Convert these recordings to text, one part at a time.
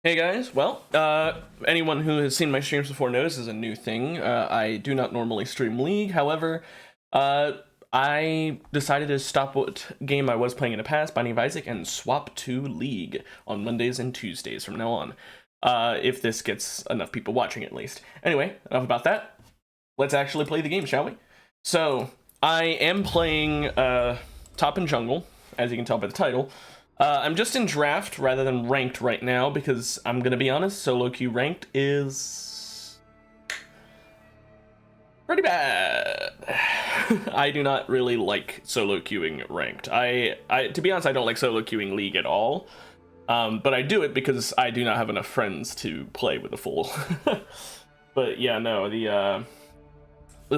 Hey guys, well, anyone who has seen my streams before knows this is a new thing. I do not normally stream League, however, uh, I decided to stop what game I was playing in the past, Binding of Isaac, and swap to League on Mondays and Tuesdays from now on. If this gets enough people watching at least. Anyway, enough about that. Let's actually play the game, shall we? So, I am playing Top and Jungle, as you can tell by the title. I'm just in draft rather than ranked right now because I'm gonna be honest, solo queue ranked is pretty bad. I do not really like solo queuing ranked. I to be honest, I don't like solo queuing League at all. But I do it because I do not have enough friends to play with a full. But yeah, no, the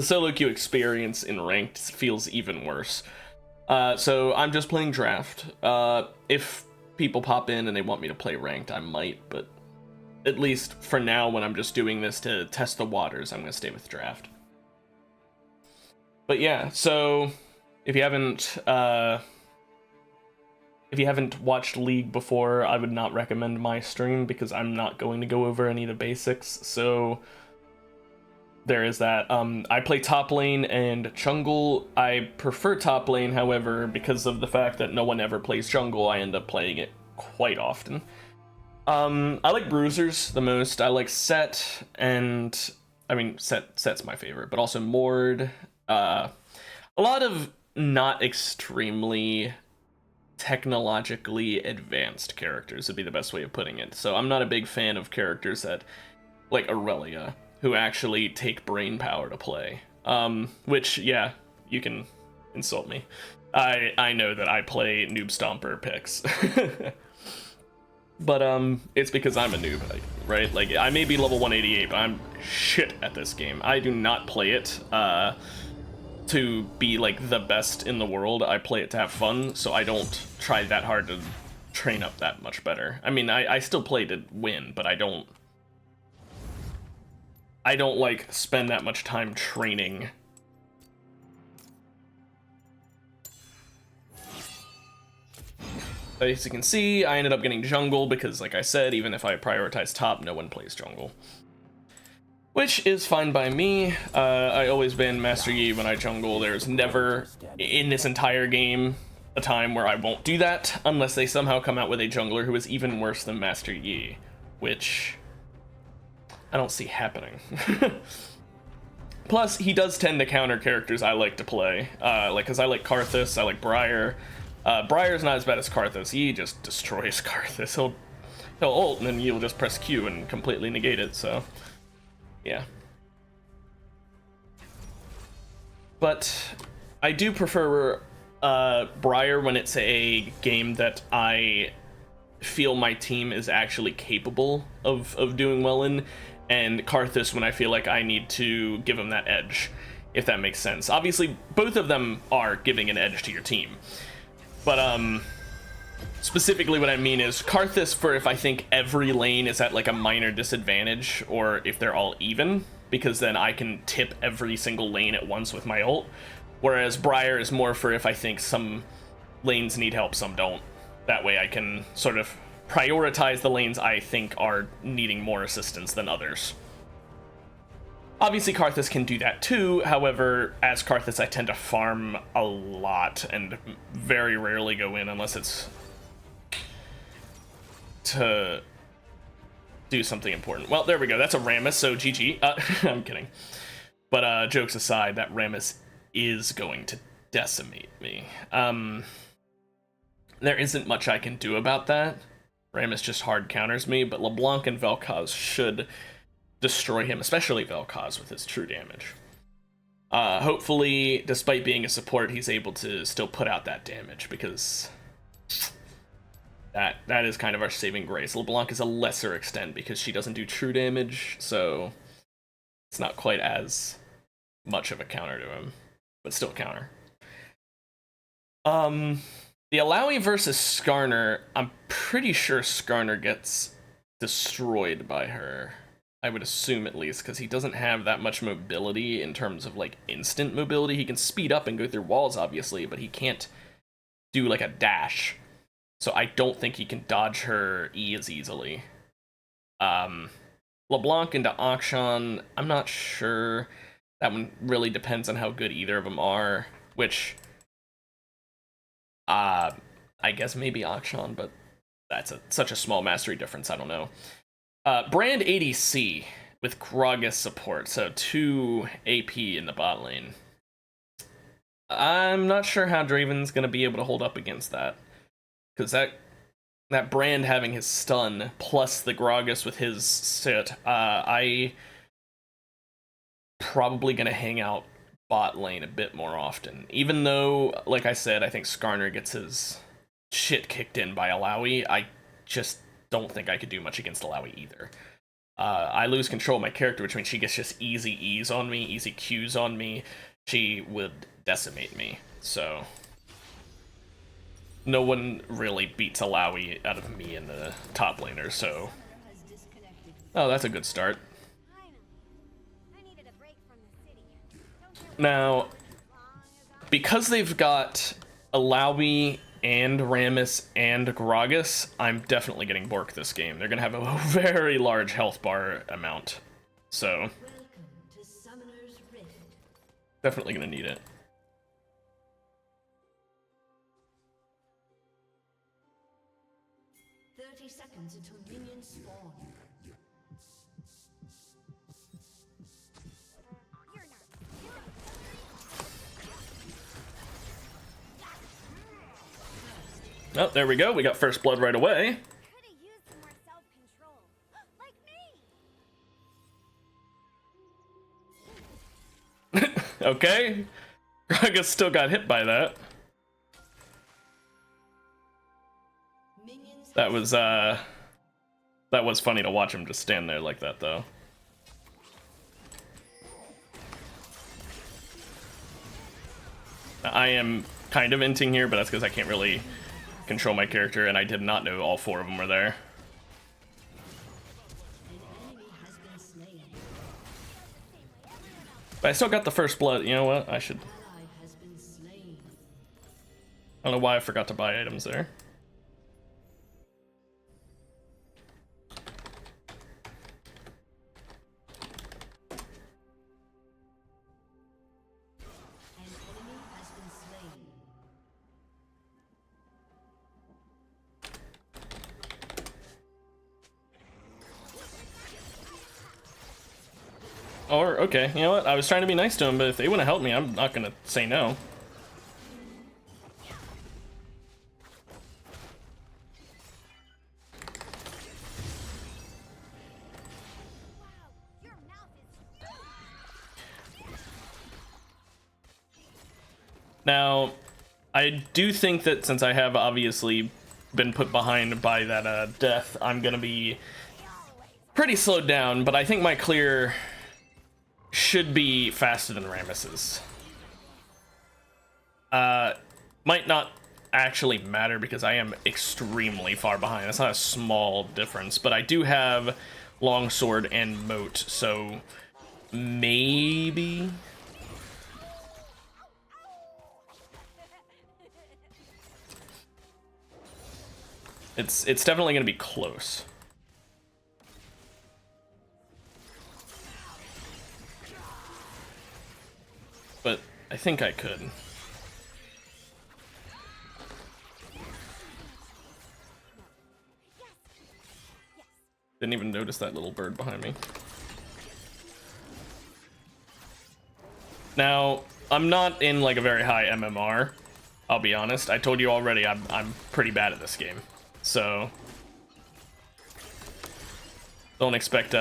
solo queue experience in ranked feels even worse. So I'm just playing draft. If people pop in and they want me to play ranked, I might, but at least for now, when I'm just doing this to test the waters, I'm gonna stay with draft. But yeah, so if you haven't watched League before, I would not recommend my stream because I'm not going to go over any of the basics. So there is that. I play top lane and jungle. I prefer top lane, however, because of the fact that no one ever plays jungle, I end up playing it quite often. I like bruisers the most. I like Set, and I mean Set's my favorite, but also Mord. A lot of not extremely technologically advanced characters would be the best way of putting it. So I'm not a big fan of characters that, like Aurelia, who actually take brain power to play. Which, yeah, you can insult me. I know that I play Noob Stomper picks. But, it's because I'm a noob, right? Like, I may be level 188, but I'm shit at this game. I do not play it, to be, like, the best in the world. I play it to have fun, so I don't try that hard to train up that much better. I mean, I still play to win, but I don't like spend that much time training. As you can see, I ended up getting jungle because, like I said, even if I prioritize top, no one plays jungle. Which is fine by me. I always ban Master Yi when I jungle. There's never, in this entire game, a time where I won't do that, unless they somehow come out with a jungler who is even worse than Master Yi, which I don't see happening. Plus, he does tend to counter characters I like to play, because I like Karthus, I like Briar. Briar's not as bad as Karthus. He just destroys Karthus. He'll ult, and then you'll just press Q and completely negate it, so yeah. But I do prefer Briar when it's a game that I feel my team is actually capable of doing well in, and Karthus when I feel like I need to give him that edge, if that makes sense. Obviously, both of them are giving an edge to your team. But, specifically what I mean is Karthus for if I think every lane is at, like, a minor disadvantage, or if they're all even, because then I can tip every single lane at once with my ult. Whereas Briar is more for if I think some lanes need help, some don't. That way I can sort of prioritize the lanes I think are needing more assistance than others. Obviously, Karthus can do that too. However, as Karthus, I tend to farm a lot and very rarely go in unless it's to do something important. Well, there we go. That's a Rammus, so GG. I'm kidding. But jokes aside, that Rammus is going to decimate me. There isn't much I can do about that. Rammus just hard counters me, but LeBlanc and Vel'Koz should destroy him, especially Vel'Koz with his true damage. Hopefully, despite being a support, he's able to still put out that damage, because that is kind of our saving grace. LeBlanc is a lesser extent because she doesn't do true damage, so it's not quite as much of a counter to him, but still counter. The Alawi versus Skarner, I'm pretty sure Skarner gets destroyed by her. I would assume, at least, because he doesn't have that much mobility in terms of, like, instant mobility. He can speed up and go through walls, obviously, but he can't do, like, a dash. So I don't think he can dodge her E as easily. LeBlanc into Akshan, I'm not sure. That one really depends on how good either of them are, which I guess maybe Akshan, but that's such a small mastery difference, I don't know. Brand ADC with Gragas support, so 2 AP in the bot lane. I'm not sure how Draven's going to be able to hold up against that, because that Brand having his stun plus the Gragas with his sit, I probably going to hang out bot lane a bit more often. Even though, like I said, I think Skarner gets his shit kicked in by Alawi, I just don't think I could do much against Alawi either. I lose control of my character, which means she gets just easy E's on me, easy Q's on me. She would decimate me, so no one really beats Alawi out of me in the top laner, so... Oh, that's a good start. Now, because they've got Alawi and Rammus and Gragas, I'm definitely getting Bork this game. They're gonna have a very large health bar amount, so definitely gonna need it. Until minions spawn. Oh, there we go. We got first blood right away. Could've used some more self-control. Like me. Okay. Gragas still got hit by that. That was funny to watch him just stand there like that, though. I am kind of inting here, but that's because I can't really control my character, and I did not know all 4 of them were there. But I still got the first blood. You know what? I should... I don't know why I forgot to buy items there. Or, okay, you know what? I was trying to be nice to him, but if they want to help me, I'm not going to say no. Now, I do think that since I have obviously been put behind by that death, I'm going to be pretty slowed down, but I think my clear should be faster than Rammus's. Might not actually matter because I am extremely far behind. That's not a small difference, but I do have Longsword and Moat, so maybe... It's definitely going to be close. But I think I could. Didn't even notice that little bird behind me. Now, I'm not in like a very high MMR. I'll be honest. I told you already I'm pretty bad at this game. So don't expect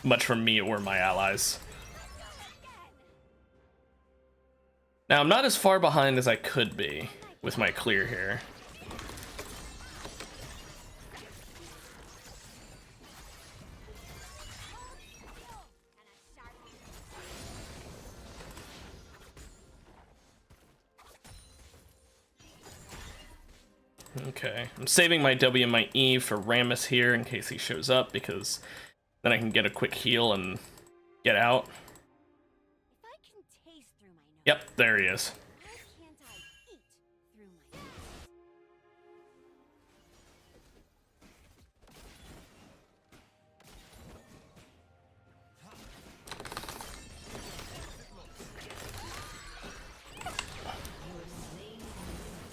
much from me or my allies. Now, I'm not as far behind as I could be with my clear here. Okay, I'm saving my W and my E for Rammus here in case he shows up, because then I can get a quick heal and get out. If I can taste through my nose, Yep, there he is. why can't I eat through my nose?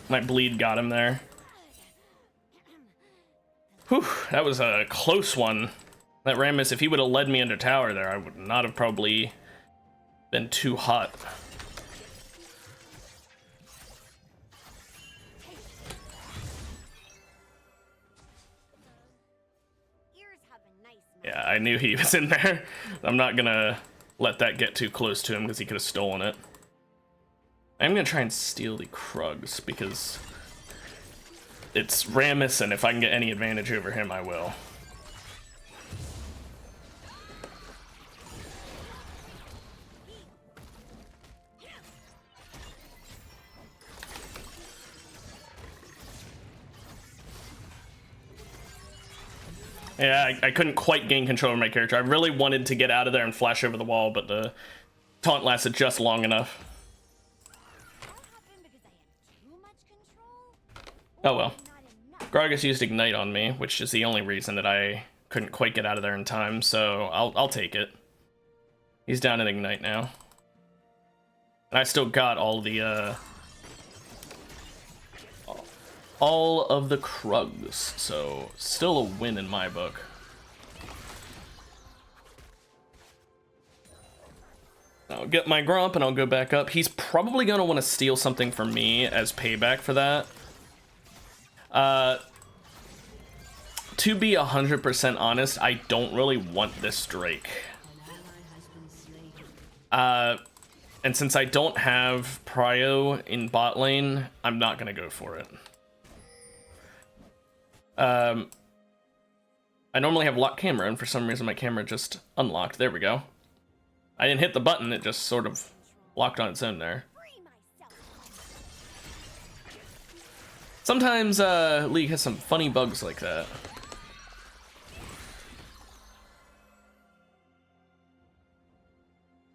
My bleed got him there. Whew, that was a close one. That Rammus, if he would have led me into tower there, I would not have probably been too hot. Ears have a nice mouth. Yeah, I knew he was in there. I'm not gonna let that get too close to him because he could have stolen it. I'm gonna try and steal the Krugs because it's Rammus, and if I can get any advantage over him, I will. Yeah, I couldn't quite gain control of my character. I really wanted to get out of there and flash over the wall, but the taunt lasted just long enough. That happened because I had too much control? Oh well. Not enough. Gragas used Ignite on me, which is the only reason that I couldn't quite get out of there in time, so I'll take it. He's down in Ignite now. And I still got all of the Krugs, so still a win in my book. I'll get my Gromp and I'll go back up. He's probably gonna want to steal something from me as payback for that. To be 100% honest, I don't really want this Drake. And since I don't have Prio in bot lane, I'm not gonna go for it. I normally have locked camera, and for some reason my camera just unlocked. There we go. I didn't hit the button, it just sort of locked on its own there. Free myself. Sometimes League has some funny bugs like that.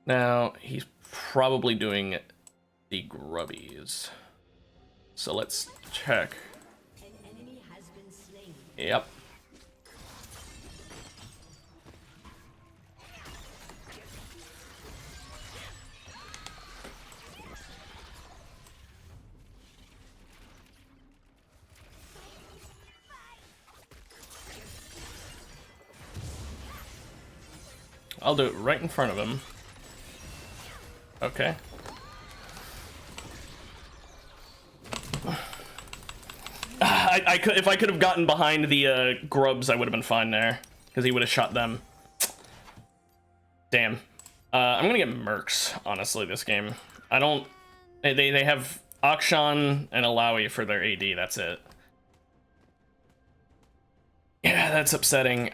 Now, he's probably doing the grubbies. So let's check. Yep. I'll do it right in front of him. Okay. I could, if I could have gotten behind the grubs, I would have been fine there, because he would have shot them. Damn. I'm gonna get Mercs, honestly, this game. I don't... They have Akshan and Alawi for their AD, that's it. Yeah, that's upsetting.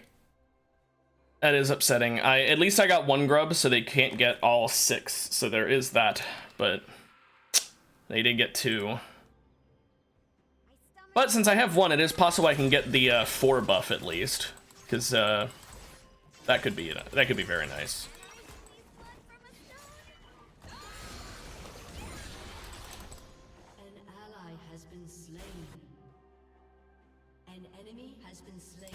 That is upsetting. At least I got one grub, so they can't get all 6, so there is that, but they did get 2. But since I have 1, it is possible I can get the 4 buff at least, because that could be very nice. An ally has been slain. An enemy has been slain.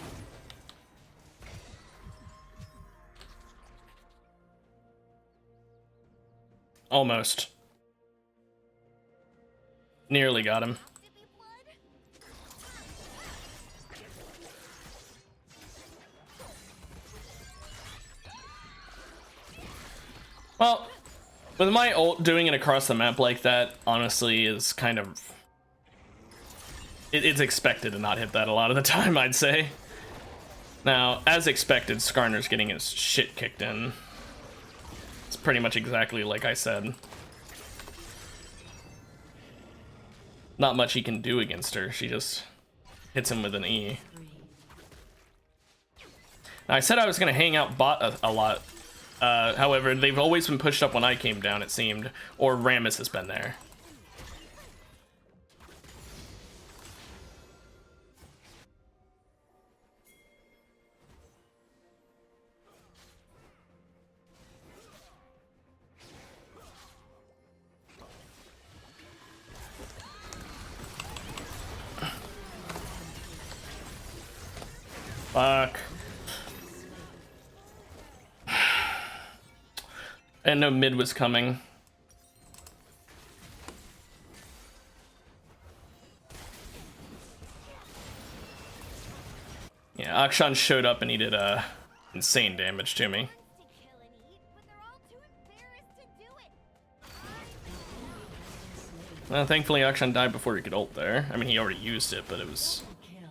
Almost. Nearly got him. Well, with my ult doing it across the map like that, honestly, is kind of... It's expected to not hit that a lot of the time, I'd say. Now, as expected, Skarner's getting his shit kicked in. It's pretty much exactly like I said. Not much he can do against her, she just hits him with an E. Now, I said I was going to hang out bot a lot. However, they've always been pushed up when I came down, it seemed. Or Rammus has been there. Fuck. And no mid was coming. Akshan showed up and he did insane damage to me. To kill and eat, but they're all too embarrassed to do it. Well, thankfully Akshan died before he could ult there. I mean, he already used it, but it was Kill.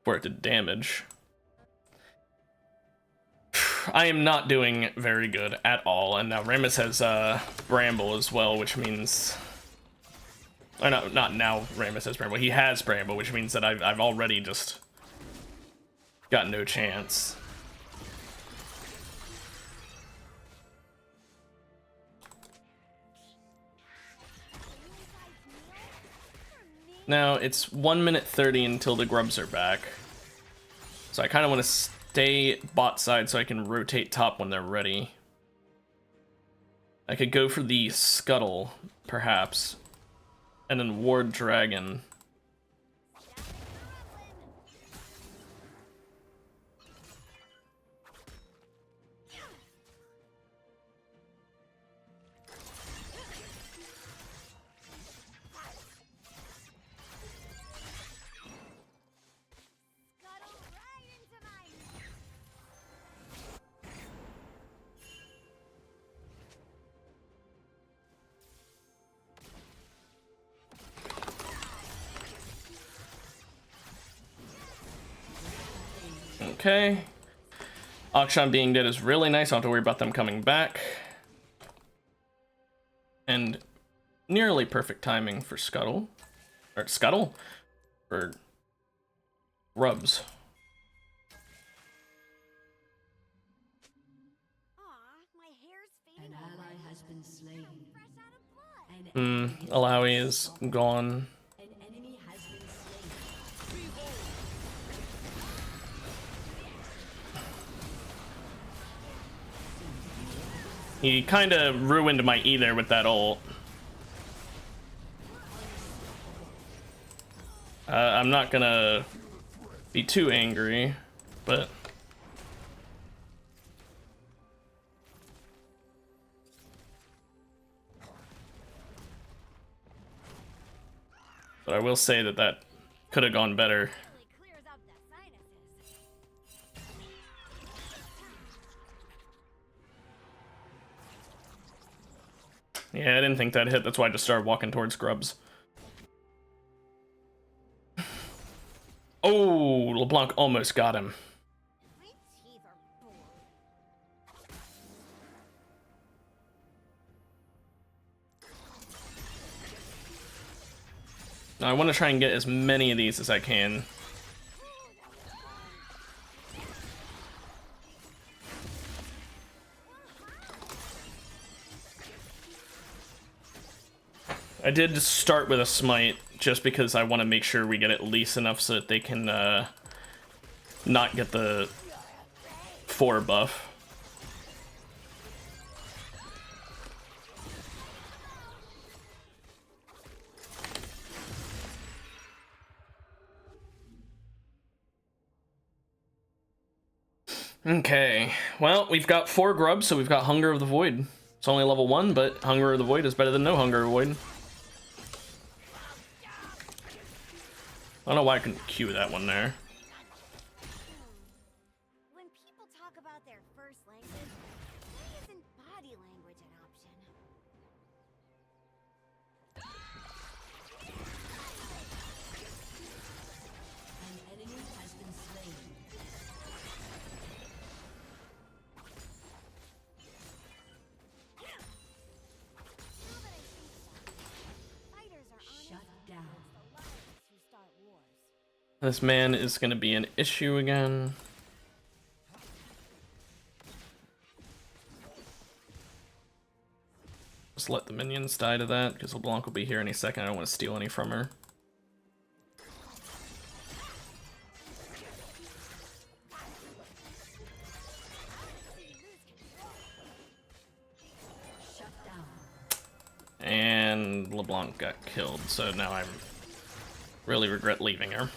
before it did damage. I am not doing very good at all, and now Rammus has Bramble as well, which means... Or not now Rammus has Bramble, he has Bramble, which means that I've already just got no chance. Now, it's 1 minute 30 until the grubs are back. So I kind of want to stay bot side so I can rotate top when they're ready. I could go for the Scuttle, perhaps. And then Ward Dragon. Scuttle right into mine. Okay. Akshan being dead is really nice. I don't have to worry about them coming back. And nearly perfect timing for Scuttle. Or Scuttle? For Grubs. Aw, my hair's An fading ally away. has been slain. Fresh out of blood. An Alawi is gone. An enemy has been slain. He kind of ruined my E there with that ult. I'm not gonna be too angry, but... But I will say that that could have gone better. Really clears out the sinuses. Yeah, I didn't think that hit. That's why I just started walking towards Grubs. Oh, LeBlanc almost got him. My teeth are bored. Now, I want to try and get as many of these as I can. I did start with a smite just because I want to make sure we get at least enough so that they can not get the 4 buff. Okay, well, we've got 4 grubs, so we've got Hunger of the Void. It's only level 1, but Hunger of the Void is better than no Hunger of the Void. I don't know why I couldn't Q that one there. When people talk about their first language, why isn't body language an option? An enemy has been slain. Now that I think about it, fighters are honest Shut down. the liars who start wars. This man is going to be an issue again. Just let the minions die to that, because LeBlanc will be here any second. I don't want to steal any from her. Shut down. And LeBlanc got killed, so now I really regret leaving her.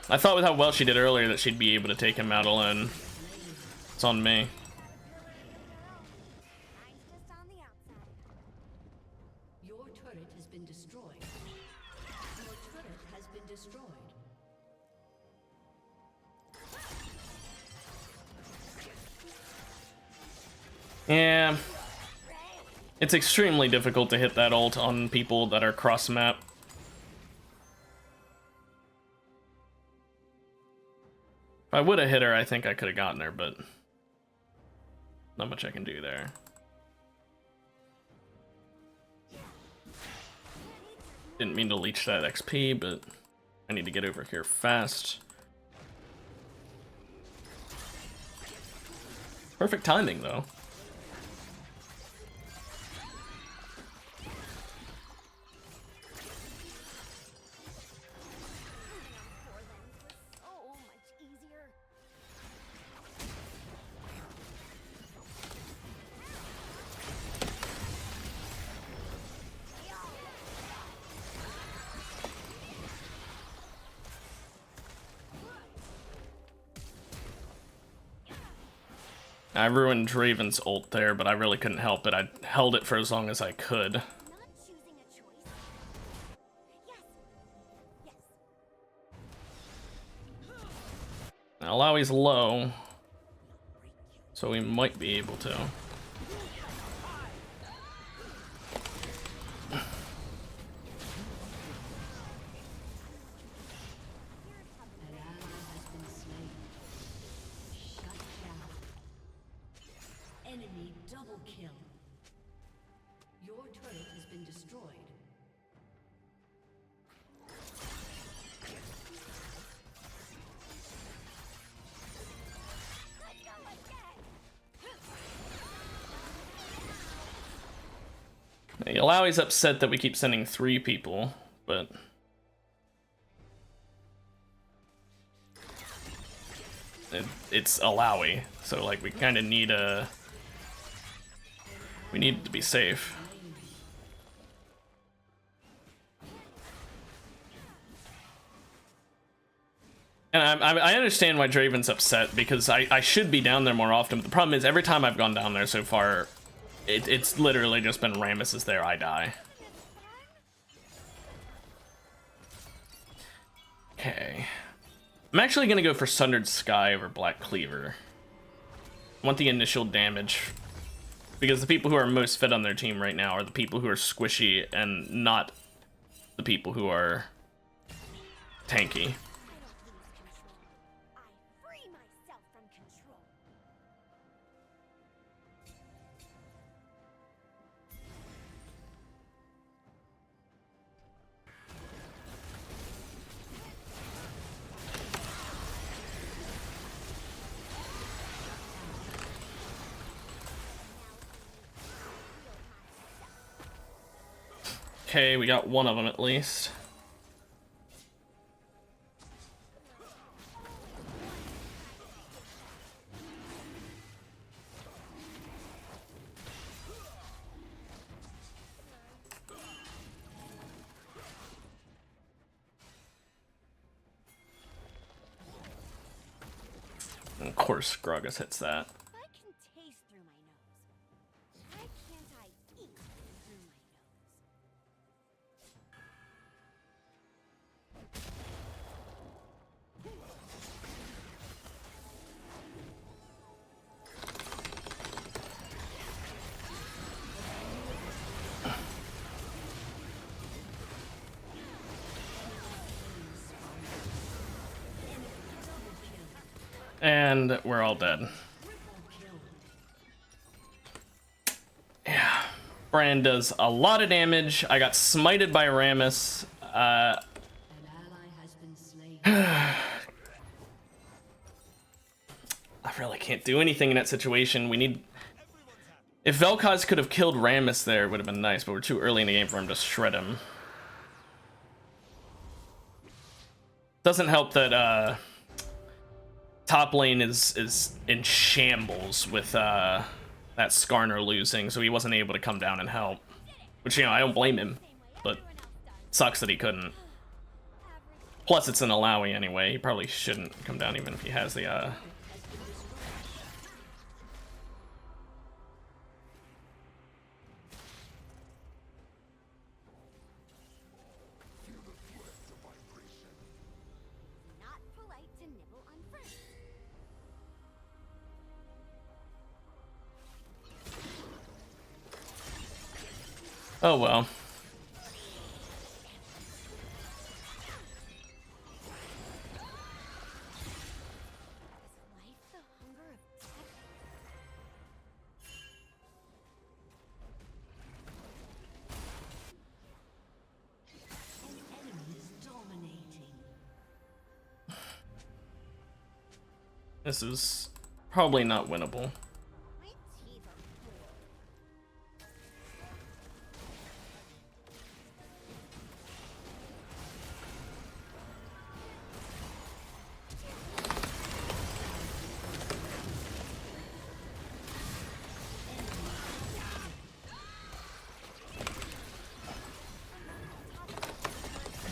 I thought with how well she did earlier that she'd be able to take him out alone. It's on me. Mine's just on the outside. Your turret has been destroyed. Your turret has been destroyed. Yeah. It's extremely difficult to hit that ult on people that are cross-map. If I would have hit her, I think I could have gotten her, but not much I can do there. Didn't mean to leech that XP, but I need to get over here fast. Perfect timing, though. So much easier. I ruined Draven's ult there, but I really couldn't help it. I held it for as long as I could. Not choosing a choice. Yes. Yes. Now, Lowy's low, so we might be able to. An ally has been slain. Shut down. Enemy double kill. Your turret has been destroyed. Let's go again. Lowy's upset that we keep sending 3 people, but it's Alawi, so like we kind of need we need to be safe. And I understand why Draven's upset, because I should be down there more often, but the problem is every time I've gone down there so far, it's literally just been Rammus is there, I die. Okay. I'm actually gonna go for Sundered Sky over Black Cleaver. I want the initial damage, because the people who are most fit on their team right now are the people who are squishy and not the people who are tanky. I free myself from control. Okay, we got one of them at least. And of course, Gragas hits that. If I can taste through my nose, why can't I eat through my nose? And we're all dead. Yeah. Brand does a lot of damage. I got smited by Rammus. An ally has been slain. I really can't do anything in that situation. We need... If Vel'Koz could have killed Rammus there, it would have been nice, but we're too early in the game for him to shred him. Doesn't help that, top lane is in shambles with, that Skarner losing, so he wasn't able to come down and help. Which, you know, I don't blame him, but sucks that he couldn't. Plus, it's an Alawi anyway. He probably shouldn't come down even if he has the, Not polite to nibble on fruit. Oh well. Life the hunger of death? An enemy is dominating. This is probably not winnable. My teeth are full.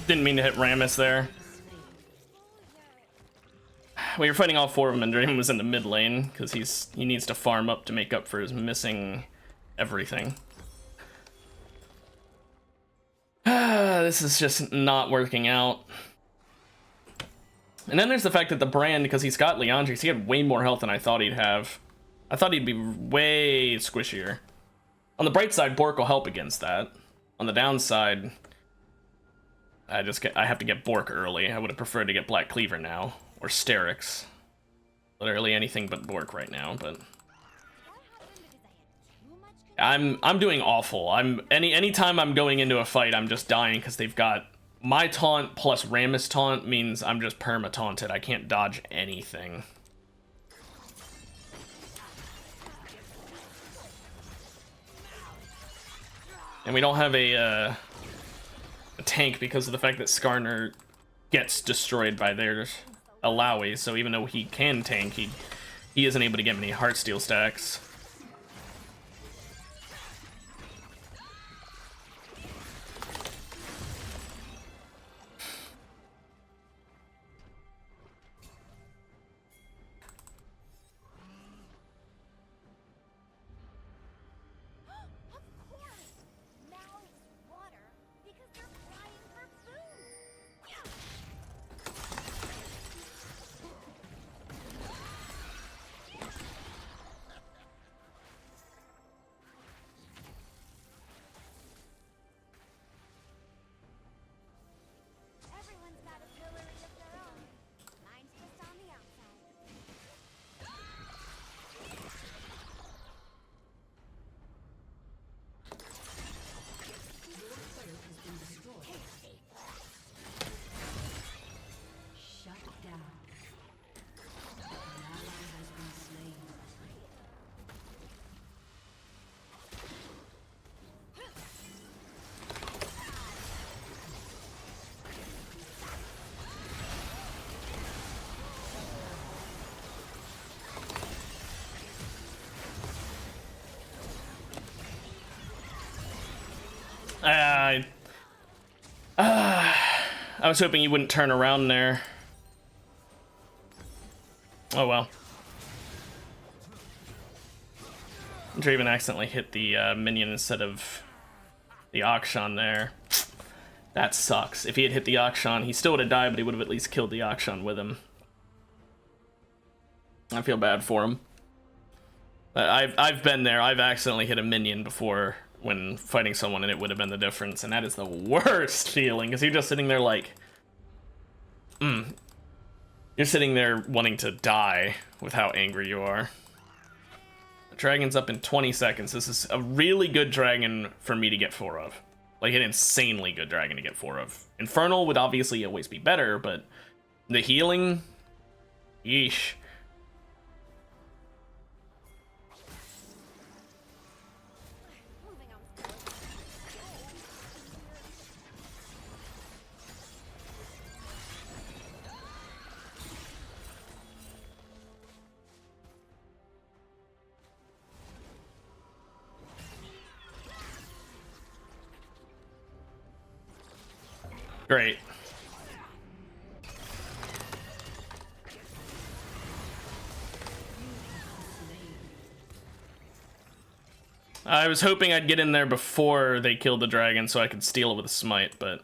Didn't mean to hit Rammus there. We were fighting all four of them, and Draven was in the mid lane because he needs to farm up to make up for his missing everything. This is just not working out. And then there's the fact that the Brand, because he's got Liandry's, he had way more health than I thought he'd have. I thought he'd be way squishier. On the bright side, Bork will help against that. On the downside, I have to get Bork early. I would have preferred to get Black Cleaver now, or Sterix. Literally anything but Bork right now, but I'm doing awful. Anytime I'm going into a fight, I'm just dying because they've got my taunt plus Rammus taunt means I'm just perma taunted. I can't dodge anything. And we don't have a tank because of the fact that Skarner gets destroyed by their Alawi, so even though he can tank, he isn't able to get many Heartsteel stacks. Of course! Now it's water because they're flying for food. Everyone's got a pillory of their own. Mine's just on the outside. Your turret has been destroyed. Shut down. An ally has been slain. I was hoping you wouldn't turn around there. Oh well. Draven accidentally hit the minion instead of the Akshan there. That sucks. If he had hit the Akshan, he still would have died, but he would have at least killed the Akshan with him. I feel bad for him. I've been there. I've accidentally hit a minion before when fighting someone, and it would have been the difference, and that is the worst feeling, because you're just sitting there like, you're sitting there wanting to die with how angry you are. The dragon's up in 20 seconds. This is a really good dragon for me to get 4 of. Like, an insanely good dragon to get 4 of. Infernal would obviously always be better, but the healing, yeesh. Moving on. Great. I was hoping I'd get in there before they killed the dragon so I could steal it with a smite, but...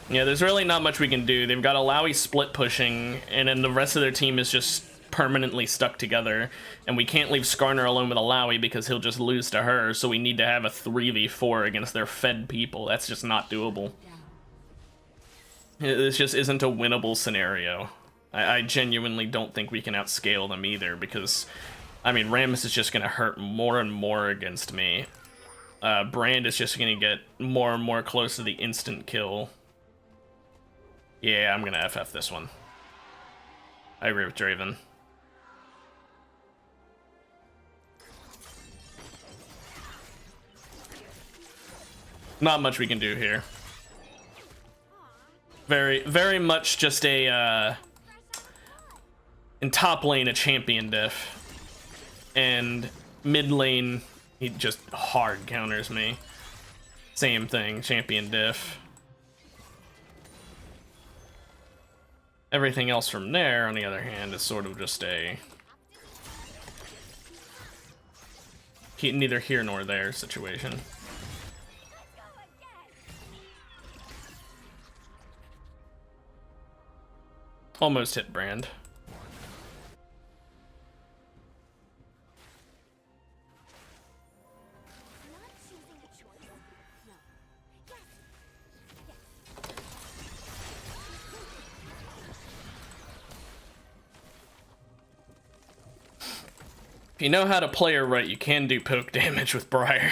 yeah, there's really not much we can do. They've got Alawi split pushing, and then the rest of their team is just permanently stuck together, and we can't leave Skarner alone with Alawi because he'll just lose to her, so we need to have a 3v4 against their fed people. That's just not doable. This just isn't a winnable scenario. I genuinely don't think we can outscale them either, because, I mean, Rammus is just going to hurt more and more against me. Brand is just going to get more and more close to the instant kill. Yeah, I'm going to FF this one. I agree with Draven. Not much we can do here. Very much just a, in top lane, a champion diff. And mid lane, he just hard counters me. Same thing, champion diff. Everything else from there, on the other hand, is sort of just a neither here nor there situation. Almost hit Brand. If you know how to play her right, you can do poke damage with Briar.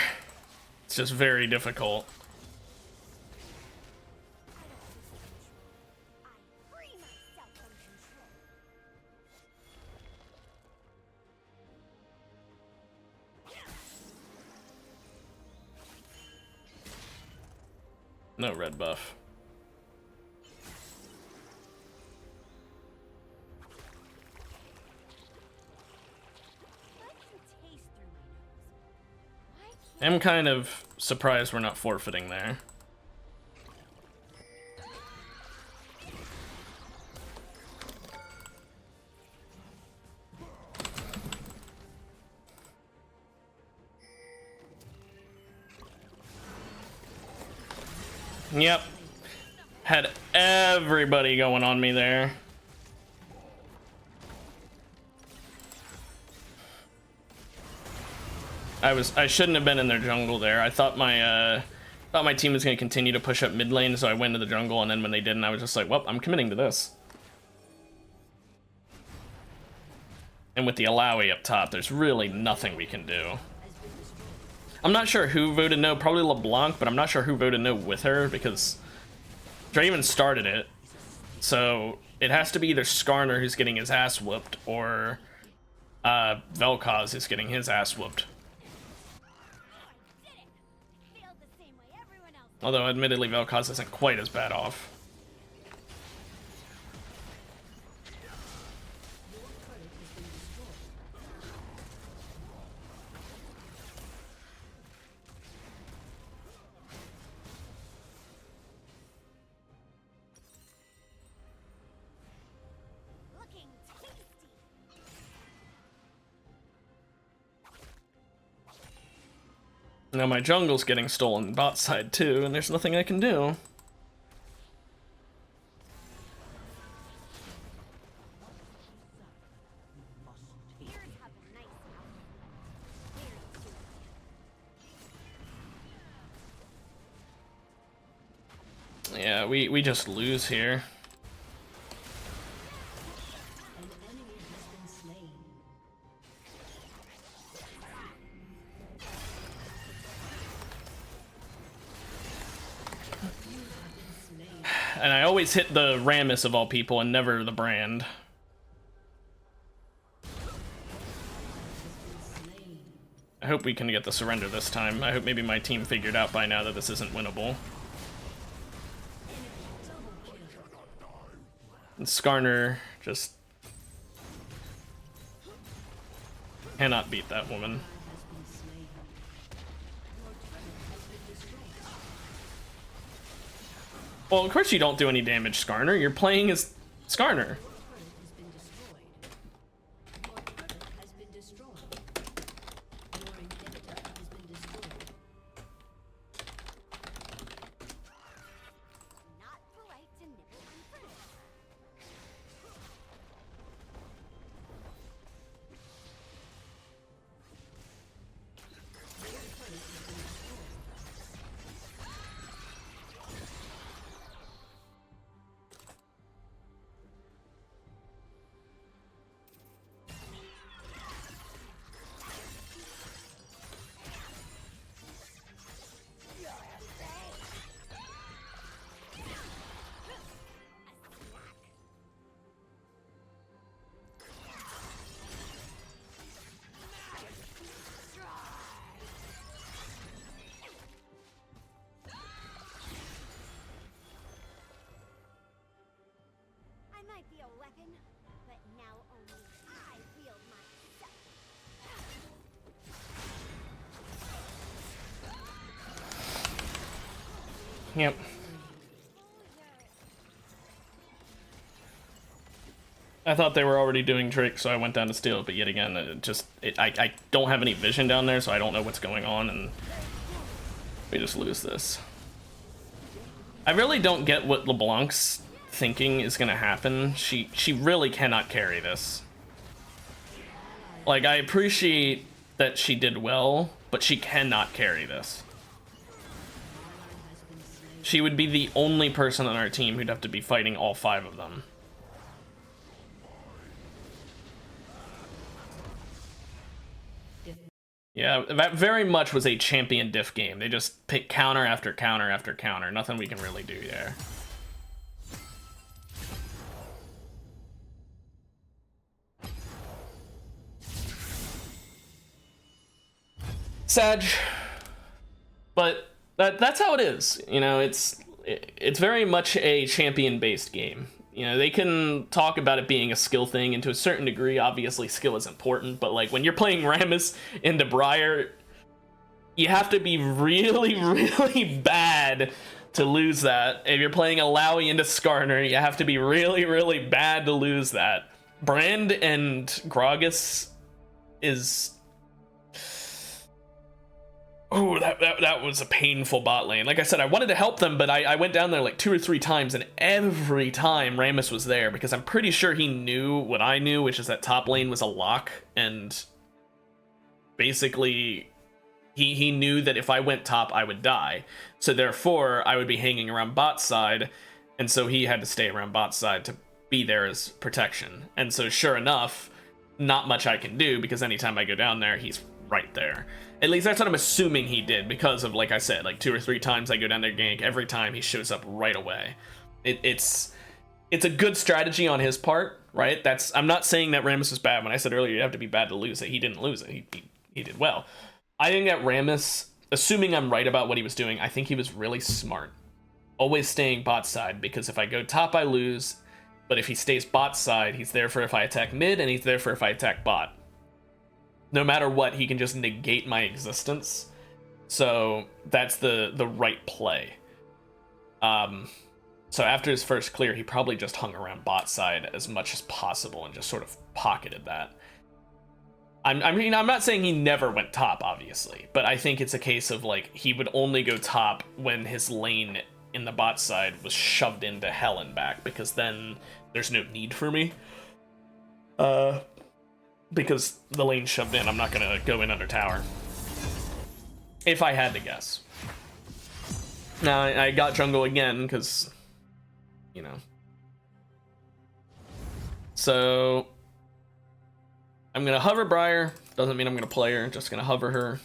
It's just very difficult. No red buff. I'm kind of surprised we're not forfeiting there. Yep. Had everybody going on me there. I shouldn't have been in their jungle there. I thought my team was going to continue to push up mid lane, so I went to the jungle, and then when they didn't, I was just like, well, I'm committing to this. And with the Alawi up top, there's really nothing we can do. I'm not sure who voted no, probably LeBlanc, but I'm not sure who voted no with her, because Draven started it. So it has to be either Skarner who's getting his ass whooped, or Vel'Koz is getting his ass whooped. Although, admittedly, Vel'Koz isn't quite as bad off. Now my jungle's getting stolen bot side too, and there's nothing I can do. Yeah, we just lose here. And I always hit the Rammus of all people and never the Brand. I hope we can get the surrender this time. I hope maybe my team figured out by now that this isn't winnable. And Skarner just cannot beat that woman. Well, of course you don't do any damage, Skarner. You're playing as Skarner. Yep. I thought they were already doing Drake, so I went down to steal it, but yet again, I don't have any vision down there, so I don't know what's going on, and we just lose this. I really don't get what LeBlanc's thinking is gonna happen. She really cannot carry this. Like, I appreciate that she did well, but she cannot carry this. She would be the only person on our team who'd have to be fighting all 5 of them. Yeah, that very much was a champion diff game. They just pick counter after counter after counter. Nothing we can really do there. Sag. But that's how it is. You know, it's very much a champion-based game. You know, they can talk about it being a skill thing, and to a certain degree, obviously skill is important, but like when you're playing Rammus into Briar, you have to be really, really bad to lose that. If you're playing Alawi into Skarner, you have to be really, really bad to lose that. Brand and Gragas is... Ooh, that was a painful bot lane. Like I said, I wanted to help them, but I went down there like 2 or 3 times, and every time Rammus was there, because I'm pretty sure he knew what I knew, which is that top lane was a lock, and basically he knew that if I went top, I would die. So therefore, I would be hanging around bot side, and so he had to stay around bot side to be there as protection. And so sure enough, not much I can do, because anytime I go down there, he's right there. At least that's what I'm assuming he did, because of, like I said, like 2 or 3 times I go down there gank, every time he shows up right away. It's a good strategy on his part, right? I'm not saying that Rammus was bad. When I said earlier you have to be bad to lose it, he didn't lose it. He did well. I think that Rammus, assuming I'm right about what he was doing, I think he was really smart. Always staying bot side, because if I go top, I lose. But if he stays bot side, he's there for if I attack mid, and he's there for if I attack bot. No matter what, he can just negate my existence. So that's the right play. So after his first clear, he probably just hung around bot side as much as possible and just sort of pocketed that. I mean, I'm not saying he never went top, obviously, but I think it's a case of, like, he would only go top when his lane in the bot side was shoved into hell and back, because then there's no need for me. Because the lane's shoved in, I'm not gonna go in under tower. If I had to guess. Now, I got jungle again, because, you know. So, I'm gonna hover Briar. Doesn't mean I'm gonna play her, just gonna hover her.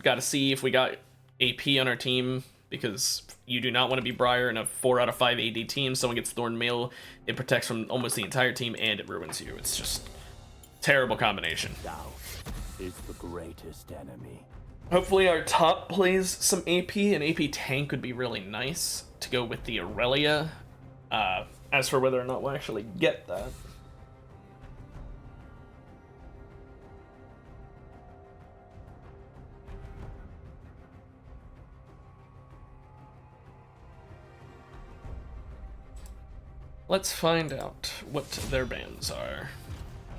Gotta see if we got AP on our team, because you do not want to be Briar in a 4 out of 5 AD team. Someone gets Thorn Mail, it protects from almost the entire team, and it ruins you. It's just terrible combination. Doubt is the greatest enemy. Hopefully our top plays some AP. An AP tank would be really nice to go with the Aurelia. As for whether or not we'll actually get that, let's find out what their bans are.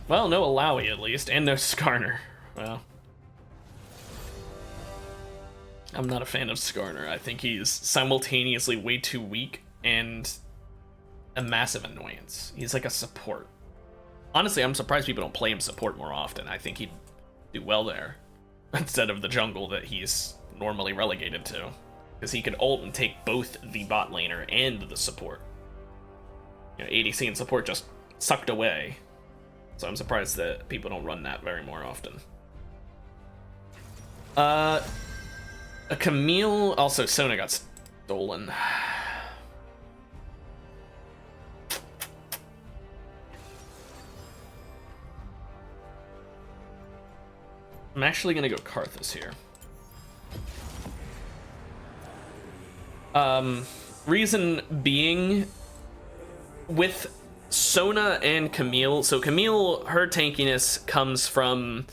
Well, no Alawi at least, and no Skarner. Well, I'm not a fan of Skarner. I think he's simultaneously way too weak and a massive annoyance. He's like a support. Honestly, I'm surprised people don't play him support more often. I think he'd do well there instead of the jungle that he's normally relegated to, because he could ult and take both the bot laner and the support. You know, ADC and support just sucked away. So I'm surprised that people don't run that very more often. A Camille, also Sona got stolen. I'm actually gonna go Karthus here. Reason being, with Sona and Camille, so Camille, her tankiness comes from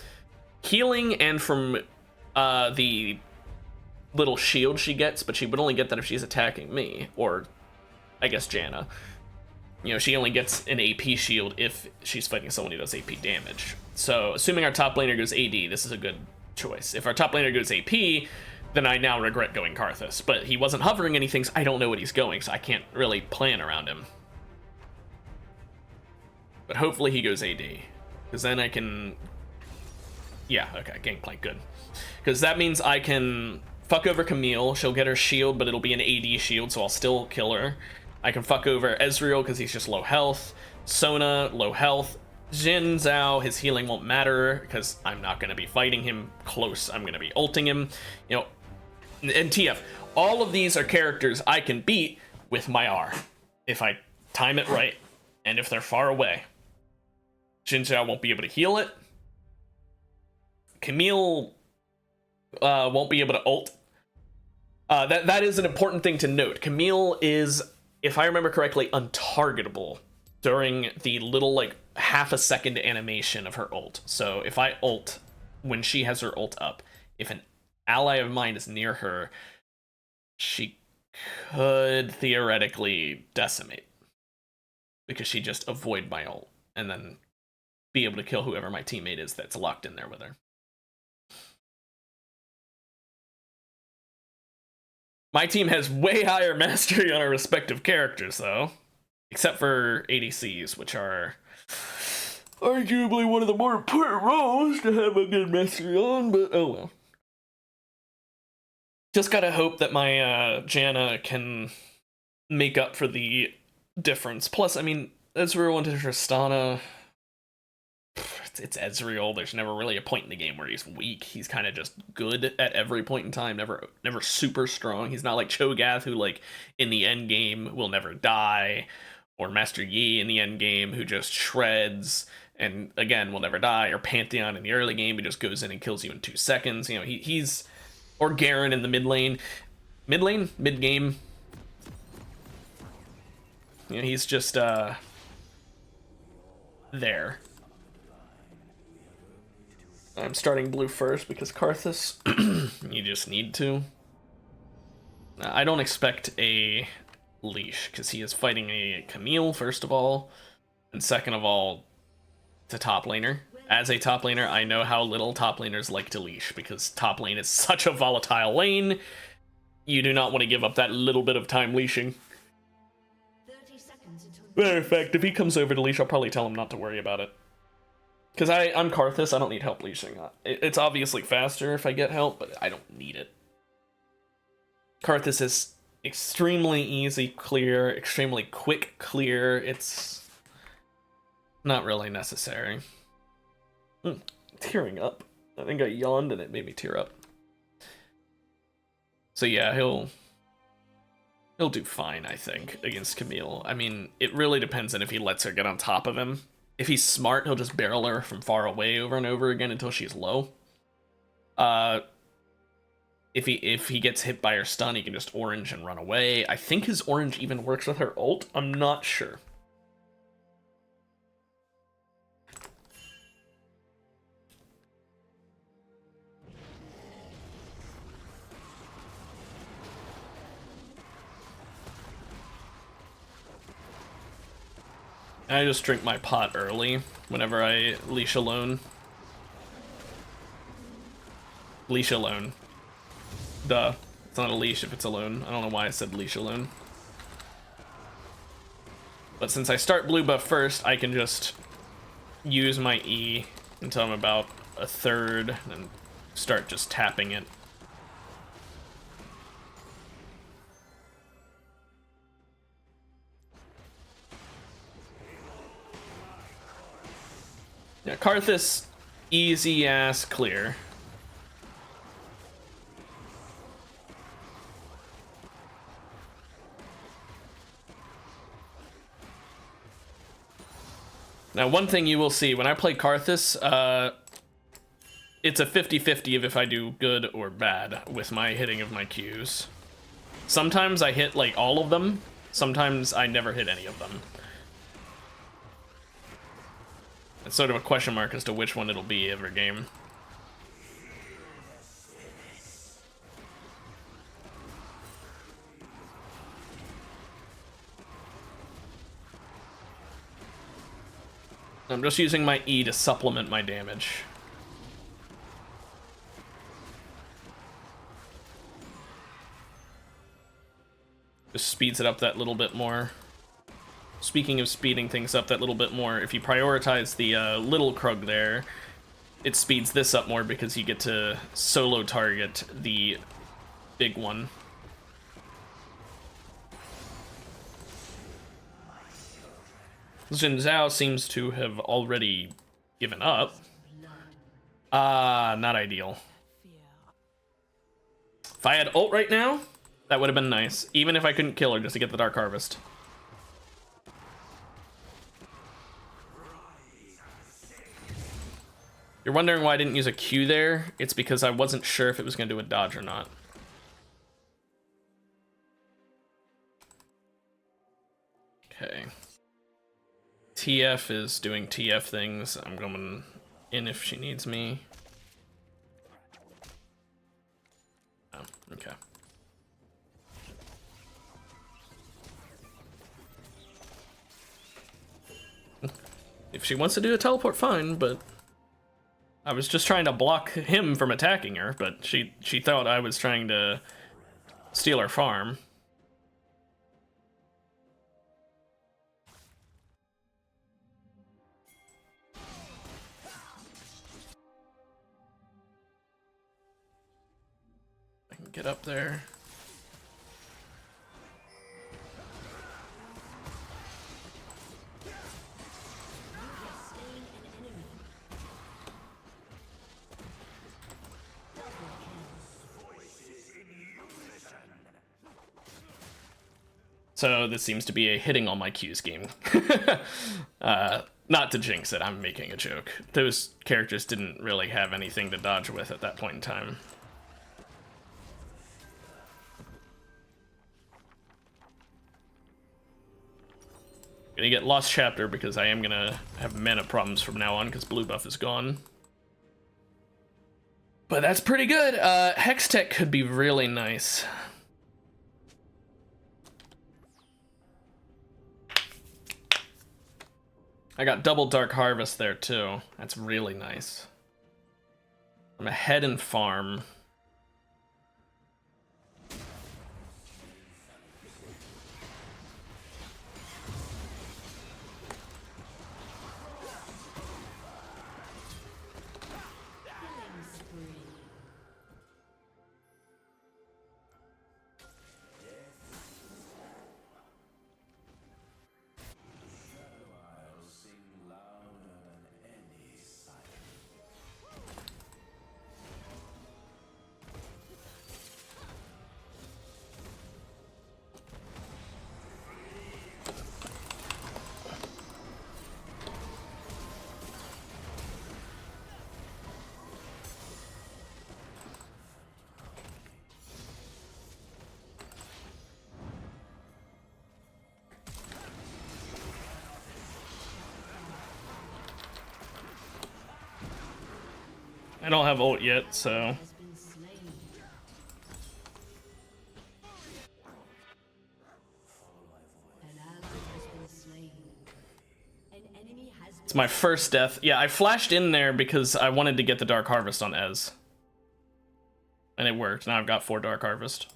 healing and from the little shield she gets, but she would only get that if she's attacking me, or I guess Janna. You know, she only gets an AP shield if she's fighting someone who does AP damage. So, assuming our top laner goes AD, this is a good choice. If our top laner goes AP, then I now regret going Karthus. But he wasn't hovering anything, so I don't know what he's going, so I can't really plan around him. But hopefully he goes AD, because then I can... Yeah, okay, Gangplank, good. Because that means I can fuck over Camille, she'll get her shield, but it'll be an AD shield, so I'll still kill her. I can fuck over Ezreal, because he's just low health. Sona, low health. Jin Zhao, his healing won't matter, because I'm not going to be fighting him close, I'm going to be ulting him. You know, and TF, all of these are characters I can beat with my R, if I time it right, and if they're far away. Jin Zhao won't be able to heal it. Camille won't be able to ult. That is an important thing to note. Camille is, if I remember correctly, untargetable during the little, like, half a second animation of her ult. So if I ult when she has her ult up, if an ally of mine is near her, she could theoretically decimate, because she just avoid my ult and then be able to kill whoever my teammate is that's locked in there with her. My team has way higher mastery on our respective characters, though. Except for ADCs, which are arguably one of the more important roles to have a good mastery on, but oh well. Just gotta hope that my Janna can make up for the difference. Plus, I mean, Ezreal into Tristana... It's Ezreal. There's never really a point in the game where he's weak. He's kind of just good at every point in time. Never super strong. He's not like Cho'Gath, who, like, in the end game will never die, or Master Yi in the end game, who just shreds and again will never die, or Pantheon in the early game, who just goes in and kills you in 2 seconds. You know, he's or Garen in the mid game. You know, he's just there. I'm starting blue first because Karthus, you just need to. I don't expect a leash because he is fighting a Camille, first of all, and second of all, it's a top laner. As a top laner, I know how little top laners like to leash, because top lane is such a volatile lane. You do not want to give up that little bit of time leashing. 30 seconds until Matter of fact, if he comes over to leash, I'll probably tell him not to worry about it. Because I'm Karthus, I don't need help leashing. It's obviously faster if I get help, but I don't need it. Karthus is extremely easy clear, extremely quick clear. It's not really necessary. Tearing up. I think I yawned and it made me tear up. So yeah, he'll do fine, I think, against Camille. I mean, it really depends on if he lets her get on top of him. If he's smart, he'll just barrel her from far away over and over again until she's low. If he gets hit by her stun, he can just orange and run away. I think his orange even works with her ult. I'm not sure. I just drink my pot early whenever I leash alone. Leash alone. Duh. It's not a leash if it's alone. I don't know why I said leash alone. But since I start blue buff first, I can just use my E until I'm about a third and start just tapping it. Yeah, Karthus, easy ass clear. Now, one thing you will see when I play Karthus, it's a 50-50 of if I do good or bad with my hitting of my Qs. Sometimes I hit like all of them, sometimes I never hit any of them. It's sort of a question mark as to which one it'll be every game. I'm just using my E to supplement my damage. Just speeds it up that little bit more. Speaking of speeding things up that little bit more, if you prioritize the little Krug there, it speeds this up more because you get to solo target the big one. Xin Zhao seems to have already given up. Not ideal. If I had ult right now, that would have been nice. Even if I couldn't kill her just to get the Dark Harvest. You're wondering why I didn't use a Q there? It's because I wasn't sure if it was going to do a dodge or not. Okay. TF is doing TF things. I'm going in if she needs me. Oh, okay. If she wants to do a teleport, fine, but I was just trying to block him from attacking her, but she thought I was trying to steal her farm. I can get up there. So this seems to be a hitting all my Q's game. Not to jinx it, I'm making a joke. Those characters didn't really have anything to dodge with at that point in time. Gonna get Lost Chapter because I am gonna have mana problems from now on because blue buff is gone. But that's pretty good. Hextech could be really nice. I got double Dark Harvest there too. That's really nice. I'm ahead in farm. I don't have ult yet, so it's my first death. Yeah, I flashed in there because I wanted to get the Dark Harvest on Ez. And it worked. Now I've got 4 Dark Harvest.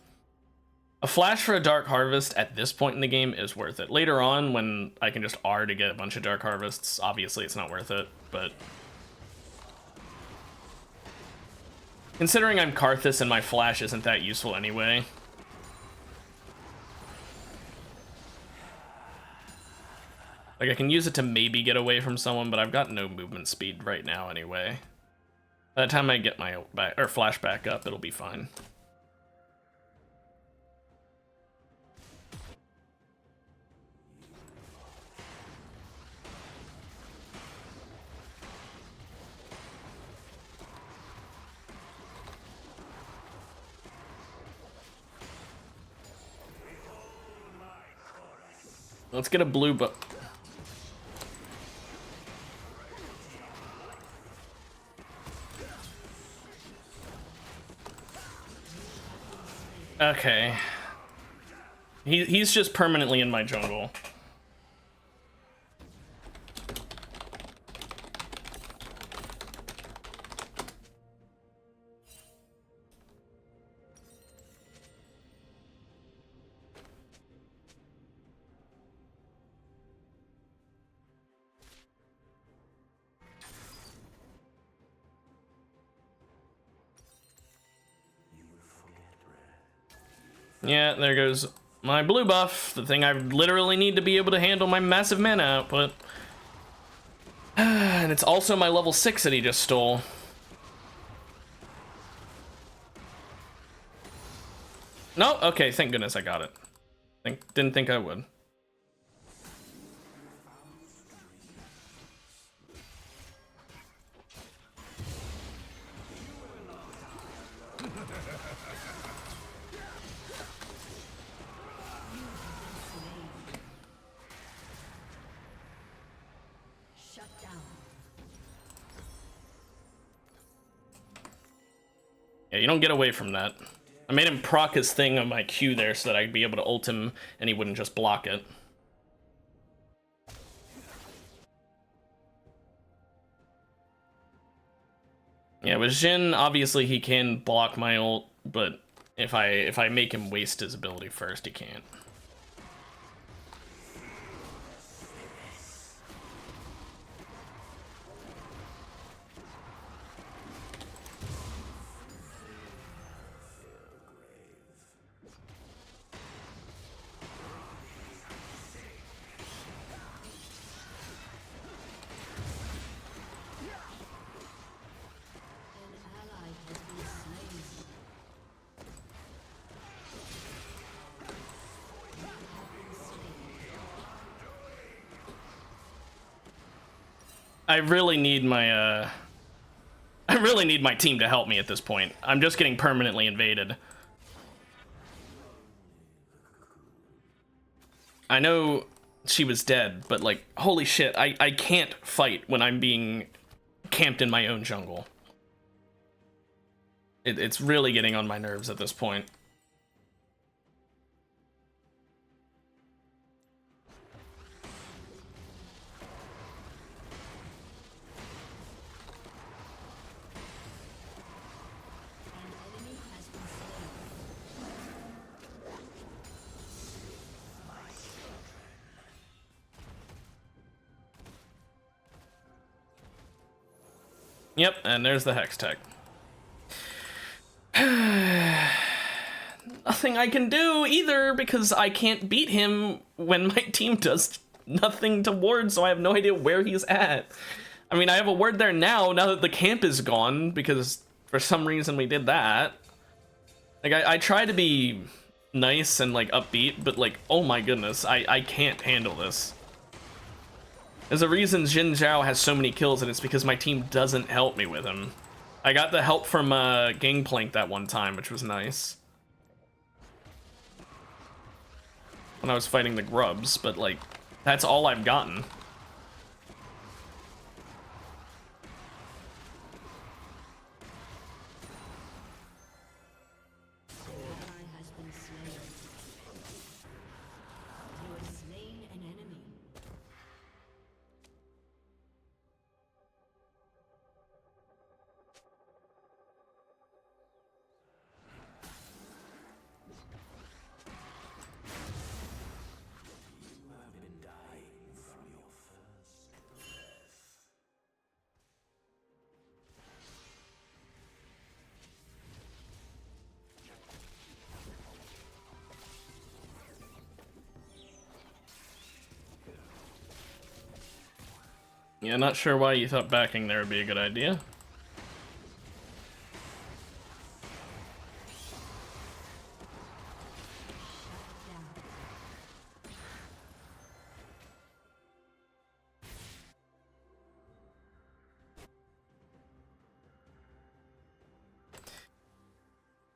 A flash for a Dark Harvest at this point in the game is worth it. Later on, when I can just R to get a bunch of Dark Harvests, obviously it's not worth it, but considering I'm Karthus and my flash isn't that useful anyway. Like, I can use it to maybe get away from someone, but I've got no movement speed right now anyway. By the time I get my ult back, or flash back up, it'll be fine. Let's get a blue book. Okay. He's just permanently in my jungle. Yeah, there goes my blue buff, the thing I literally need to be able to handle my massive mana output. And it's also my level 6 that he just stole. No, okay, thank goodness I got it. Didn't think I would. Shut down. Yeah, you don't get away from that. I made him proc his thing on my Q there so that I'd be able to ult him and he wouldn't just block it. Yeah, with Jhin, obviously he can block my ult, but if I make him waste his ability first, he can't. An ally has been slain. I really need my I really need my team to help me at this point. I'm just getting permanently invaded. I know she was dead, but like, holy shit, I can't fight when I'm being camped in my own jungle. It's really getting on my nerves at this point. An enemy has been slain. Yep, and there's the Hex Tech. Nothing I can do either because I can't beat him when my team does nothing to ward, so I have no idea where he's at. I mean, I have a ward there now that the camp is gone because for some reason we did that. Like, I try to be nice and like upbeat, but like, oh my goodness, I can't handle this. There's a reason Jin Zhao has so many kills, and it's because my team doesn't help me with him. I got the help from Gangplank that one time, which was nice. When I was fighting the grubs, but like, that's all I've gotten. Ally has been slain. You have slain an enemy. Yeah, not sure why you thought backing there would be a good idea.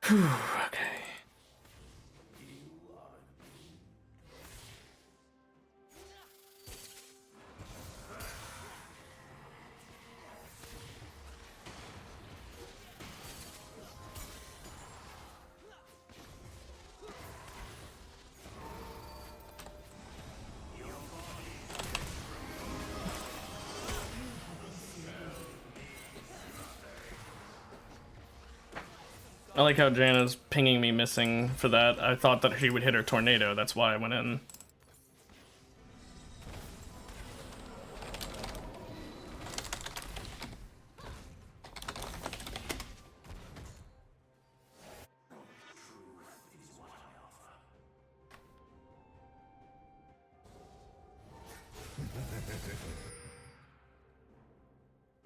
Whew, okay. I like how Janna's pinging me missing for that. I thought that she would hit her tornado, that's why I went in.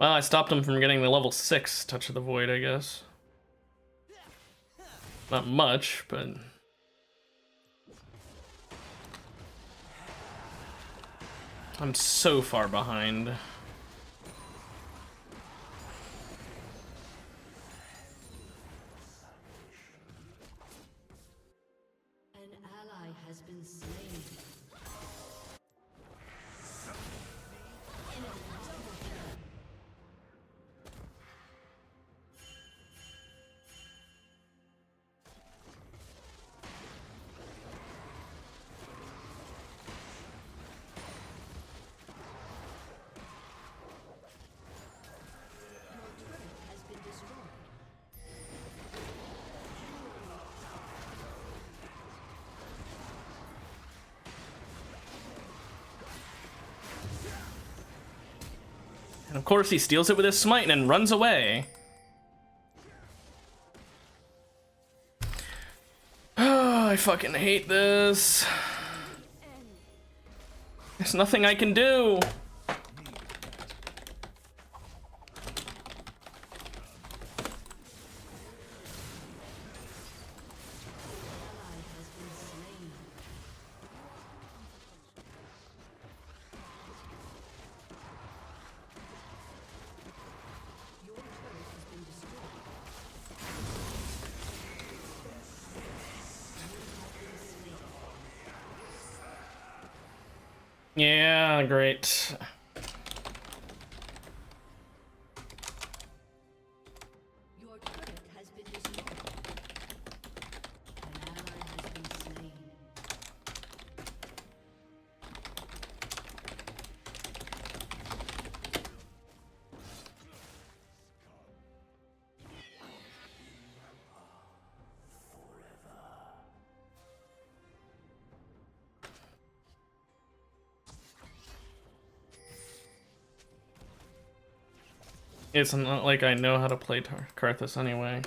Well, I stopped him from getting the level 6 Touch of the Void, I guess. Not much, but... I'm so far behind. An ally has been slain. Enemy double kill. Your turret has been destroyed. And of course he steals it with his smite and runs away. Oh, I fucking hate this. There's nothing I can do. Ally has been slain. Your turret has been destroyed. Yeah, great. Your turret has been destroyed. An ally has been slain. It's not like I know how to play Karthus anyway.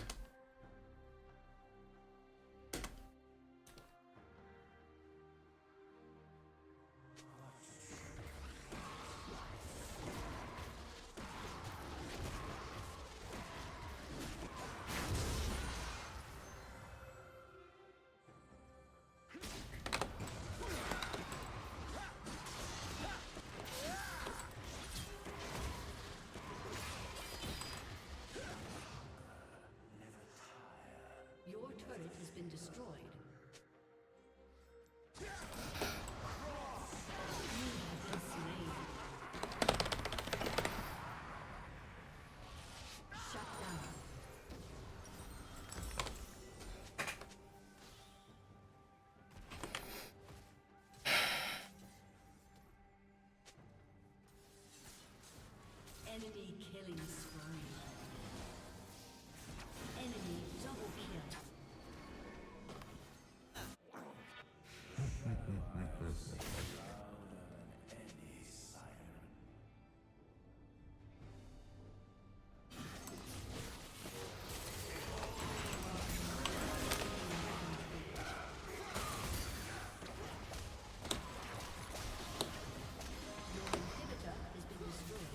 Your turret has been destroyed. You have been slain. Shut down. Enemy killing spree. Enemy double kill. Your inhibitor has been destroyed.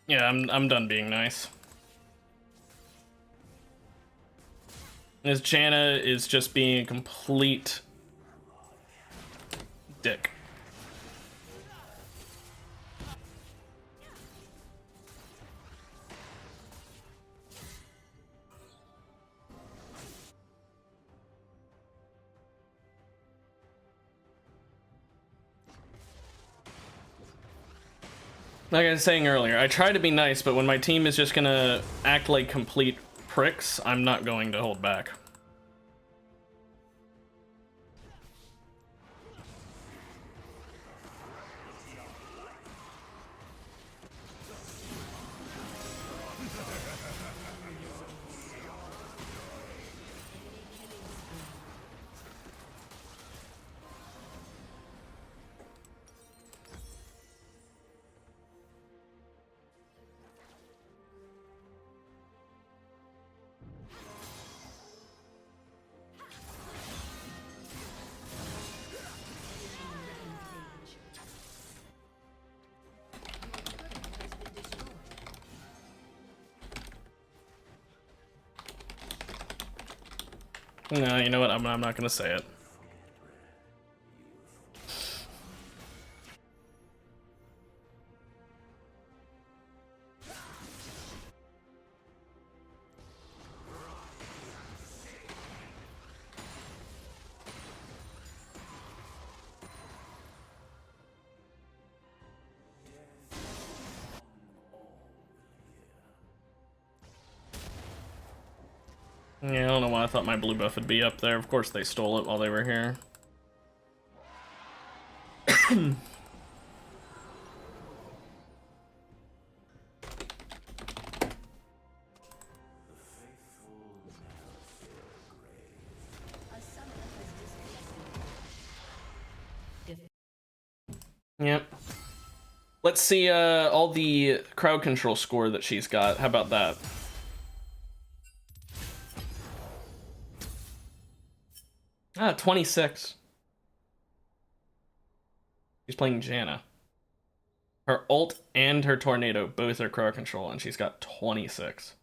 Yeah, I'm done being nice. As Janna is just being a complete dick. Like I was saying earlier, I try to be nice, but when my team is just gonna act like complete pricks, I'm not going to hold back. No, you know what? I'm not gonna say it. Yeah, I don't know why I thought my blue buff would be up there. Of course they stole it while they were here. Yep. Let's see all the crowd control score that she's got. How about that? Ah, 26. She's playing Janna. Her ult and her tornado both are crowd control, and she's got 26.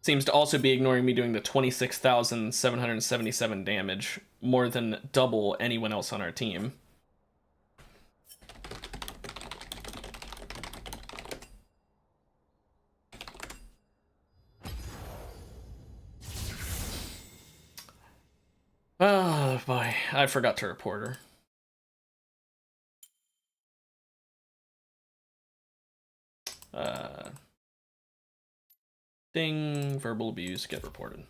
Seems to also be ignoring me doing the 26,777 damage, more than double anyone else on our team. Oh boy, I forgot to report her. Ding, verbal abuse, get reported.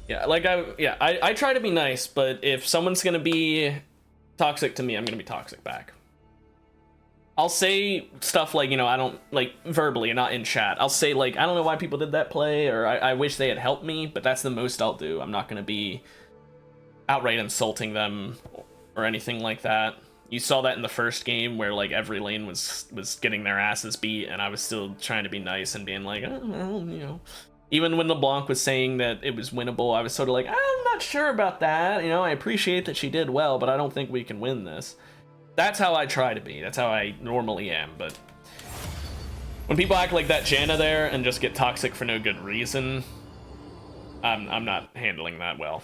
Yeah, like I try to be nice, but if someone's gonna be toxic to me, I'm gonna be toxic back. I'll say stuff like, you know, I don't, like, verbally and not in chat. I'll say, like, I don't know why people did that play, or I wish they had helped me, but that's the most I'll do. I'm not gonna be outright insulting them or anything like that. You saw that in the first game where, like, every lane was getting their asses beat, and I was still trying to be nice and being like, oh, well, you know. Even when LeBlanc was saying that it was winnable, I was sort of like, I'm not sure about that. You know, I appreciate that she did well, but I don't think we can win this. That's how I try to be. That's how I normally am, but when people act like that Janna there and just get toxic for no good reason, I'm not handling that well.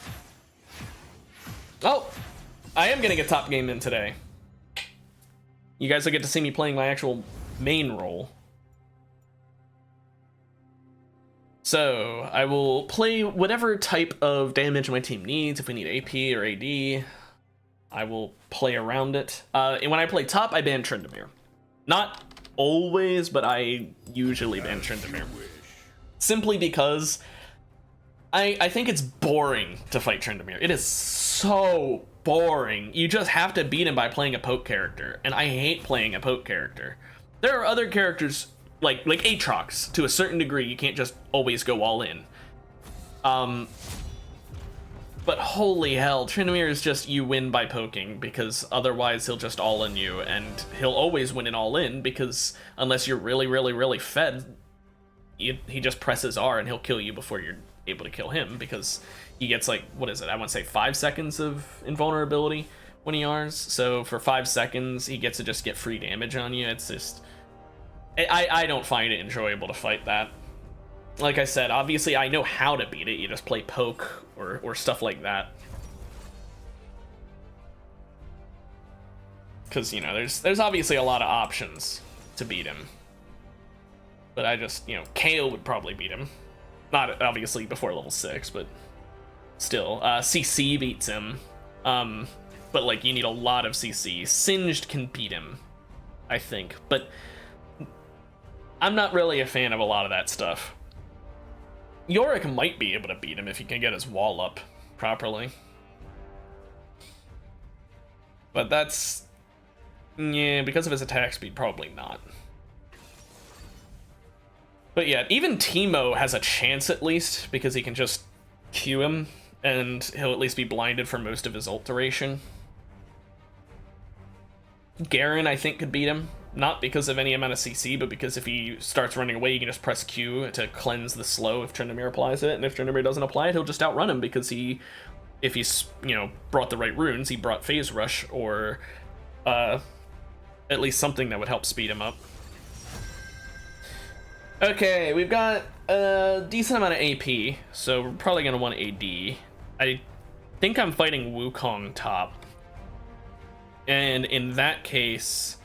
Oh, I am getting a top game in today. You guys will get to see me playing my actual main role. So, I will play whatever type of damage my team needs. If we need AP or AD, I will play around it. And when I play top, I ban Tryndamere. Not always, but I usually ban Tryndamere. Simply because I think it's boring to fight Tryndamere. It is so boring. You just have to beat him by playing a poke character, and I hate playing a poke character. There are other characters, like Aatrox, to a certain degree. You can't just always go all in. But holy hell, Tryndamere is just, you win by poking, because otherwise he'll just all in you, and he'll always win an all in, because unless you're really, really, really fed, he just presses R and he'll kill you before you're able to kill him, because he gets, like, what is it, I want to say 5 seconds of invulnerability 20 Rs. So for 5 seconds, he gets to just get free damage on you. It's just, I don't find it enjoyable to fight that. Like I said, obviously I know how to beat it. You just play poke or stuff like that. Because, you know, there's obviously a lot of options to beat him. But I just, you know, KO would probably beat him. Not obviously before level 6, but still. CC beats him. But, like, you need a lot of CC. Singed can beat him, I think. But I'm not really a fan of a lot of that stuff. Yorick might be able to beat him if he can get his wall up properly. But that's... yeah, because of his attack speed, probably not. But yeah, even Teemo has a chance at least, because he can just Q him, and he'll at least be blinded for most of his ult duration. Garen, I think, could beat him. Not because of any amount of CC, but because if he starts running away, you can just press Q to cleanse the slow if Tryndamere applies it, and if Tryndamere doesn't apply it, he'll just outrun him, because if he's, you know, brought the right runes, he brought Phase Rush, or, at least something that would help speed him up. Okay, we've got a decent amount of AP, so we're probably going to want AD. I think I'm fighting Wukong top. And in that case,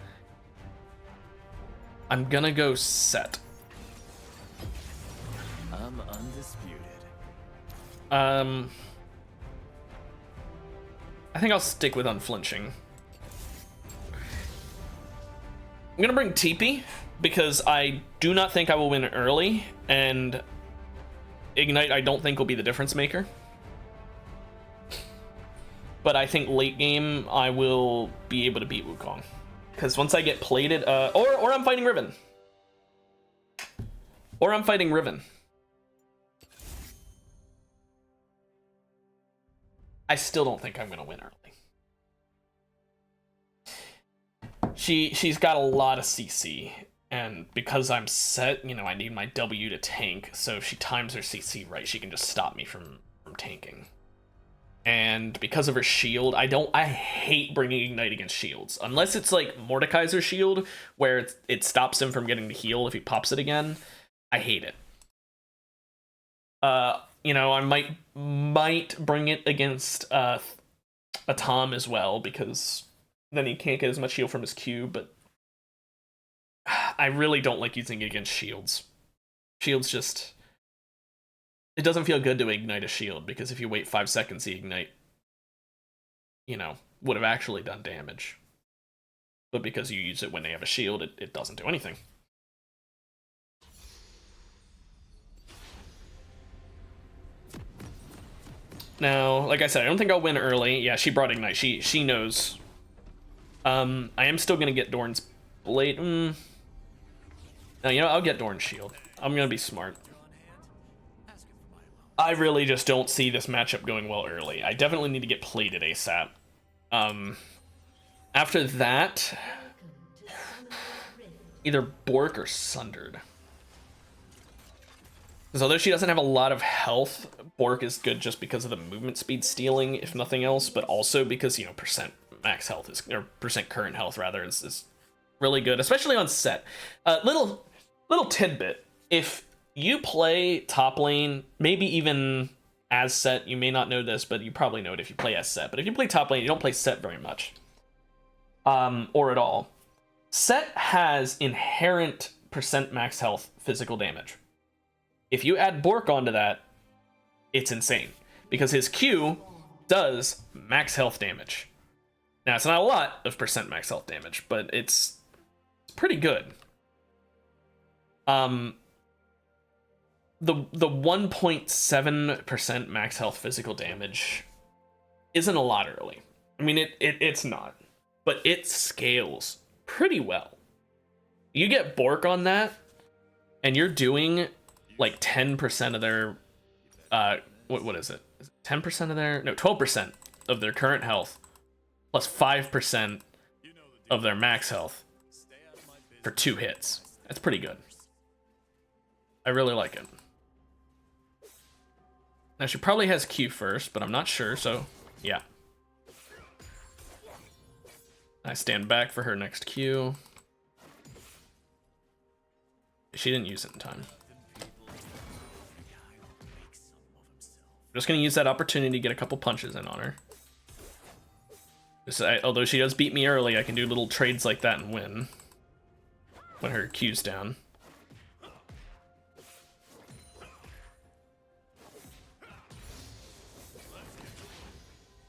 I'm going to go Set. I'm undisputed. I think I'll stick with Unflinching. I'm going to bring TP, because I do not think I will win early, and Ignite I don't think will be the difference maker. But I think late game I will be able to beat Wukong. Because once I get plated, or I'm fighting Riven. Or I'm fighting Riven. I still don't think I'm going to win early. She's got a lot of CC, and because I'm Set, you know, I need my W to tank, so if she times her CC right, she can just stop me from tanking. And because of her shield, I hate bringing Ignite against shields. Unless it's like Mordekaiser's shield, where it stops him from getting the heal if he pops it again. I hate it. You know, I might bring it against a Tom as well, because then he can't get as much heal from his Q, but I really don't like using it against shields. Shields just... it doesn't feel good to ignite a shield, because if you wait 5 seconds, the ignite, you know, would have actually done damage. But because you use it when they have a shield, it doesn't do anything. Now, like I said, I don't think I'll win early. Yeah, she brought Ignite. She knows. I am still going to get Dorn's Blade. No, you know, I'll get Dorn's Shield. I'm going to be smart. I really just don't see this matchup going well early. I definitely need to get plated ASAP. After that, either Bork or Sundered. Because although she doesn't have a lot of health, Bork is good just because of the movement speed stealing, if nothing else, but also because, you know, percent max health is, or percent current health rather, is really good, especially on Set. Little tidbit: if you play top lane, maybe even as Set, you may not know this, but you probably know it if you play as Set. But if you play top lane, you don't play Set very much, or at all. Set has inherent percent max health physical damage. If you add Bork onto that, it's insane, because his Q does max health damage. Now, it's not a lot of percent max health damage, but it's pretty good. The 1.7% max health physical damage isn't a lot early. I mean, it's not, but it scales pretty well. You get Bork on that, and you're doing like 10% of their, what is it? 10% of their, no, 12% of their current health, plus 5% of their max health for 2 hits. That's pretty good. I really like it. Now, she probably has Q first, but I'm not sure, so yeah. I stand back for her next Q. She didn't use it in time. I'm just gonna use that opportunity to get a couple punches in on her. Although she does beat me early, I can do little trades like that and win. When her Q's down.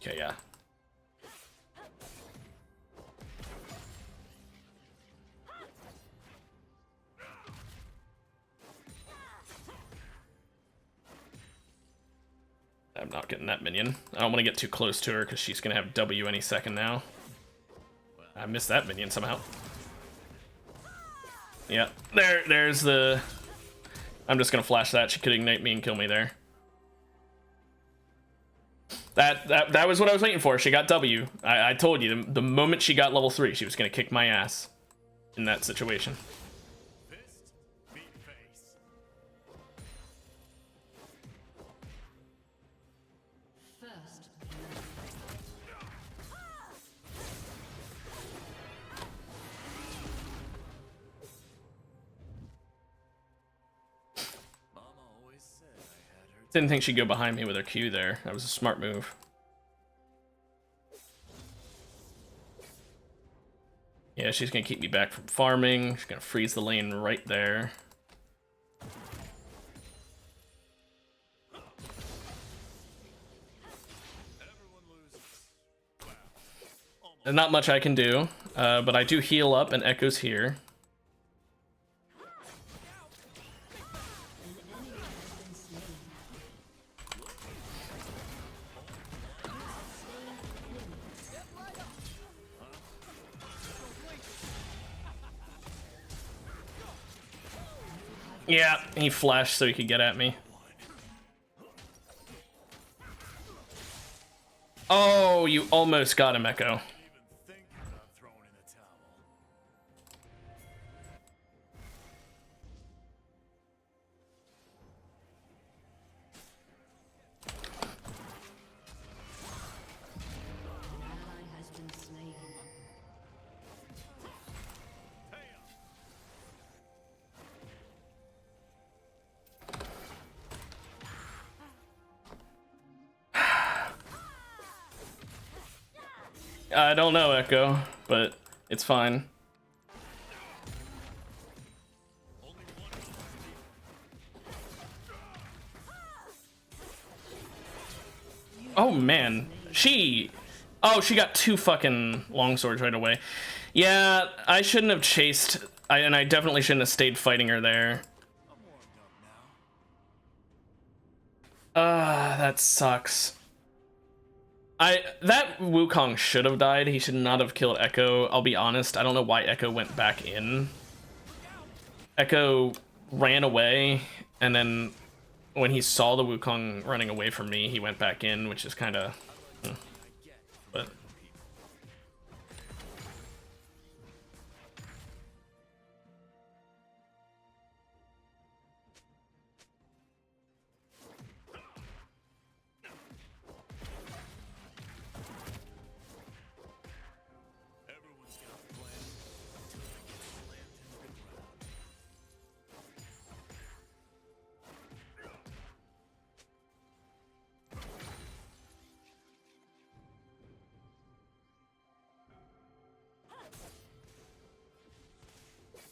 Okay, yeah. I'm not getting that minion. I don't want to get too close to her because she's going to have W any second now. I missed that minion somehow. Yeah, there's the... I'm just going to flash that. She could ignite me and kill me there. That was what I was waiting for. She got W. I told you, the moment she got level 3, she was going to kick my ass in that situation. First, Didn't think she'd go behind me with her Q there. That was a smart move. Yeah, she's gonna keep me back from farming. She's gonna freeze the lane right there. There's not much I can do, but I do heal up and Echo's here. Yeah, he flashed so he could get at me. Oh, you almost got him, Echo. I don't know, Echo, but it's fine. Oh man, oh, she got 2 fucking longswords right away. Yeah, I shouldn't have chased, and I definitely shouldn't have stayed fighting her there. That sucks. That Wukong should have died. He should not have killed Echo. I'll be honest, I don't know why Echo went back in. Echo ran away, and then when he saw the Wukong running away from me, he went back in, which is kind of... But...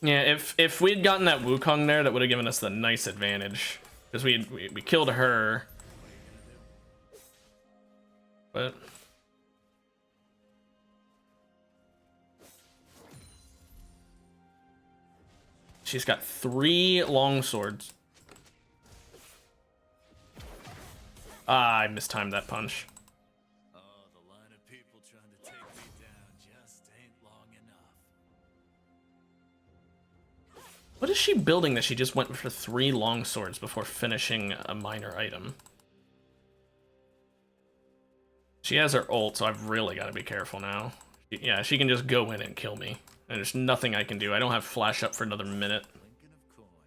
Yeah, if we'd gotten that Wukong there, that would have given us the nice advantage. Because we killed her. But... she's got 3 longswords. Ah, I mistimed that punch. The line of people trying to take me down just ain't long enough. What is she building that she just went for 3 longswords before finishing a minor item? She has her ult, so I've really got to be careful now. Yeah, she can just go in and kill me. And there's nothing I can do. I don't have flash up for another minute.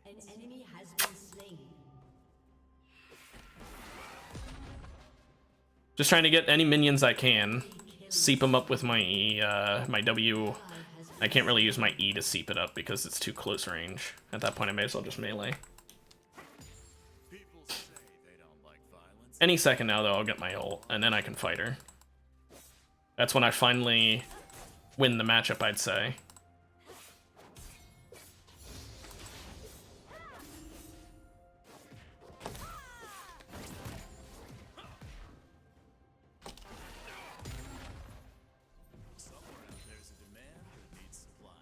an enemy has been slain. Just trying to get any minions I can. seep him up with my my W. I can't really use my E to seep it up because it's too close range. At that point, I may as well just melee. People say they don't like violence. Any second now, though, I'll get my ult, and then I can fight her. That's when I finally win the matchup, I'd say. Somewhere out there's a demand that needs supplying.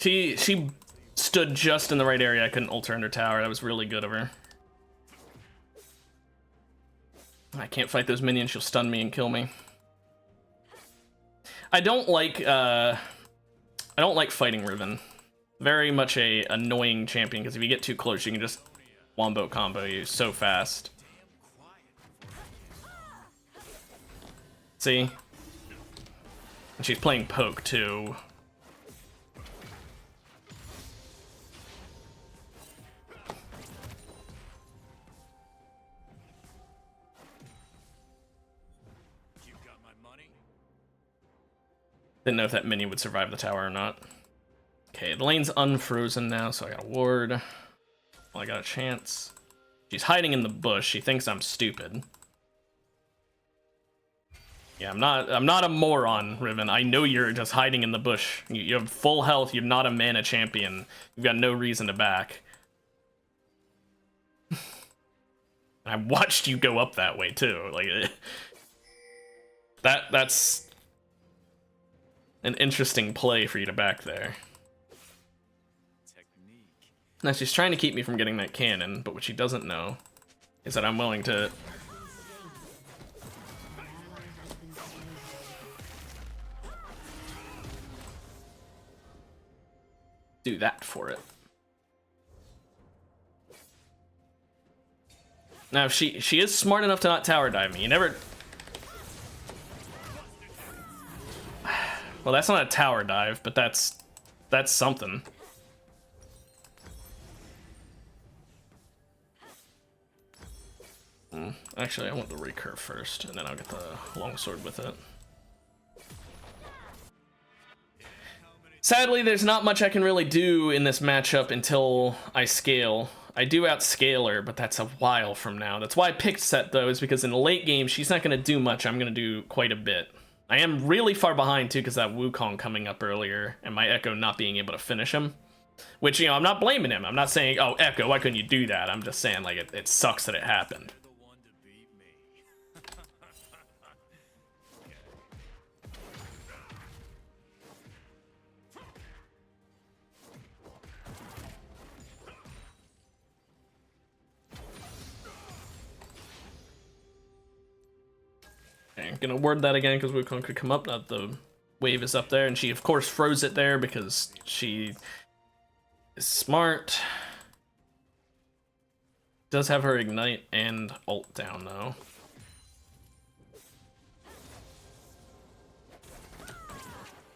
She stood just in the right area. I couldn't ult her under tower. That was really good of her. I can't fight those minions. She'll stun me and kill me. I don't like fighting Riven. Very much a annoying champion because if you get too close, you can just wombo combo you so fast. See? And she's playing poke too. You got my money? Didn't know if that minion would survive the tower or not. Okay, the lane's unfrozen now, so I got a ward. Well, I got a chance. She's hiding in the bush. She thinks I'm stupid. Yeah, I'm not a moron, Riven. I know you're just hiding in the bush. You have full health. You're not a mana champion. You've got no reason to back. I watched you go up that way too. Like that's an interesting play for you to back there. Technique. Now she's trying to keep me from getting that cannon, but what she doesn't know is that I'm willing to do that for it. Now she is smart enough to not tower dive me. You never. Well, that's not a tower dive, but that's something. Actually, I want the recurve first, and then I'll get the longsword with it. Sadly, there's not much I can really do in this matchup until I scale. I do outscale her, but that's a while from now. That's why I picked Set, though, is because in the late game, she's not going to do much. I'm going to do quite a bit. I am really far behind, too, because that Wukong coming up earlier, and my Echo not being able to finish him. Which, you know, I'm not blaming him. I'm not saying, oh, Echo, why couldn't you do that? I'm just saying, like, it sucks that it happened. You're the one to beat me. Okay, I'm gonna word that again because Wukong could come up. Now the wave is up there, and she of course froze it there because she is smart. Does have her ignite and ult down though.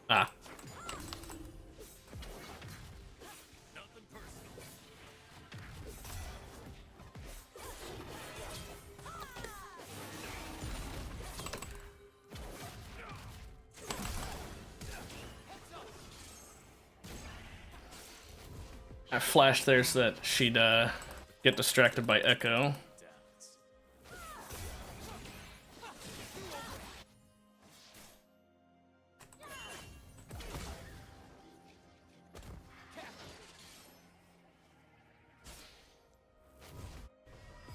Ah. Nothing personal. I flashed there so that she'd get distracted by Echo. Downs.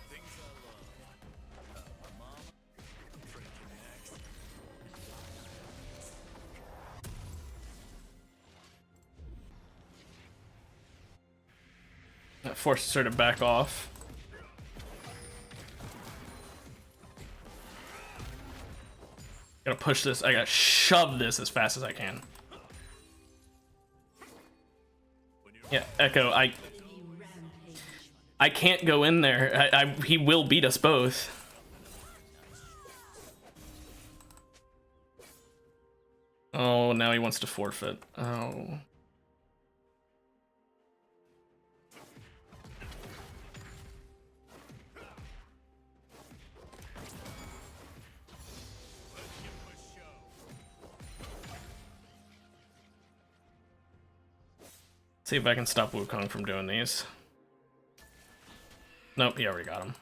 Things I love. My mama. Freaking next. That forces her to back off. Gotta push this. I gotta shove this as fast as I can. Yeah, Echo, I can't go in there. He will beat us both. Oh, now he wants to forfeit. Oh. See if I can stop Wukong from doing these. Nope, he already got him.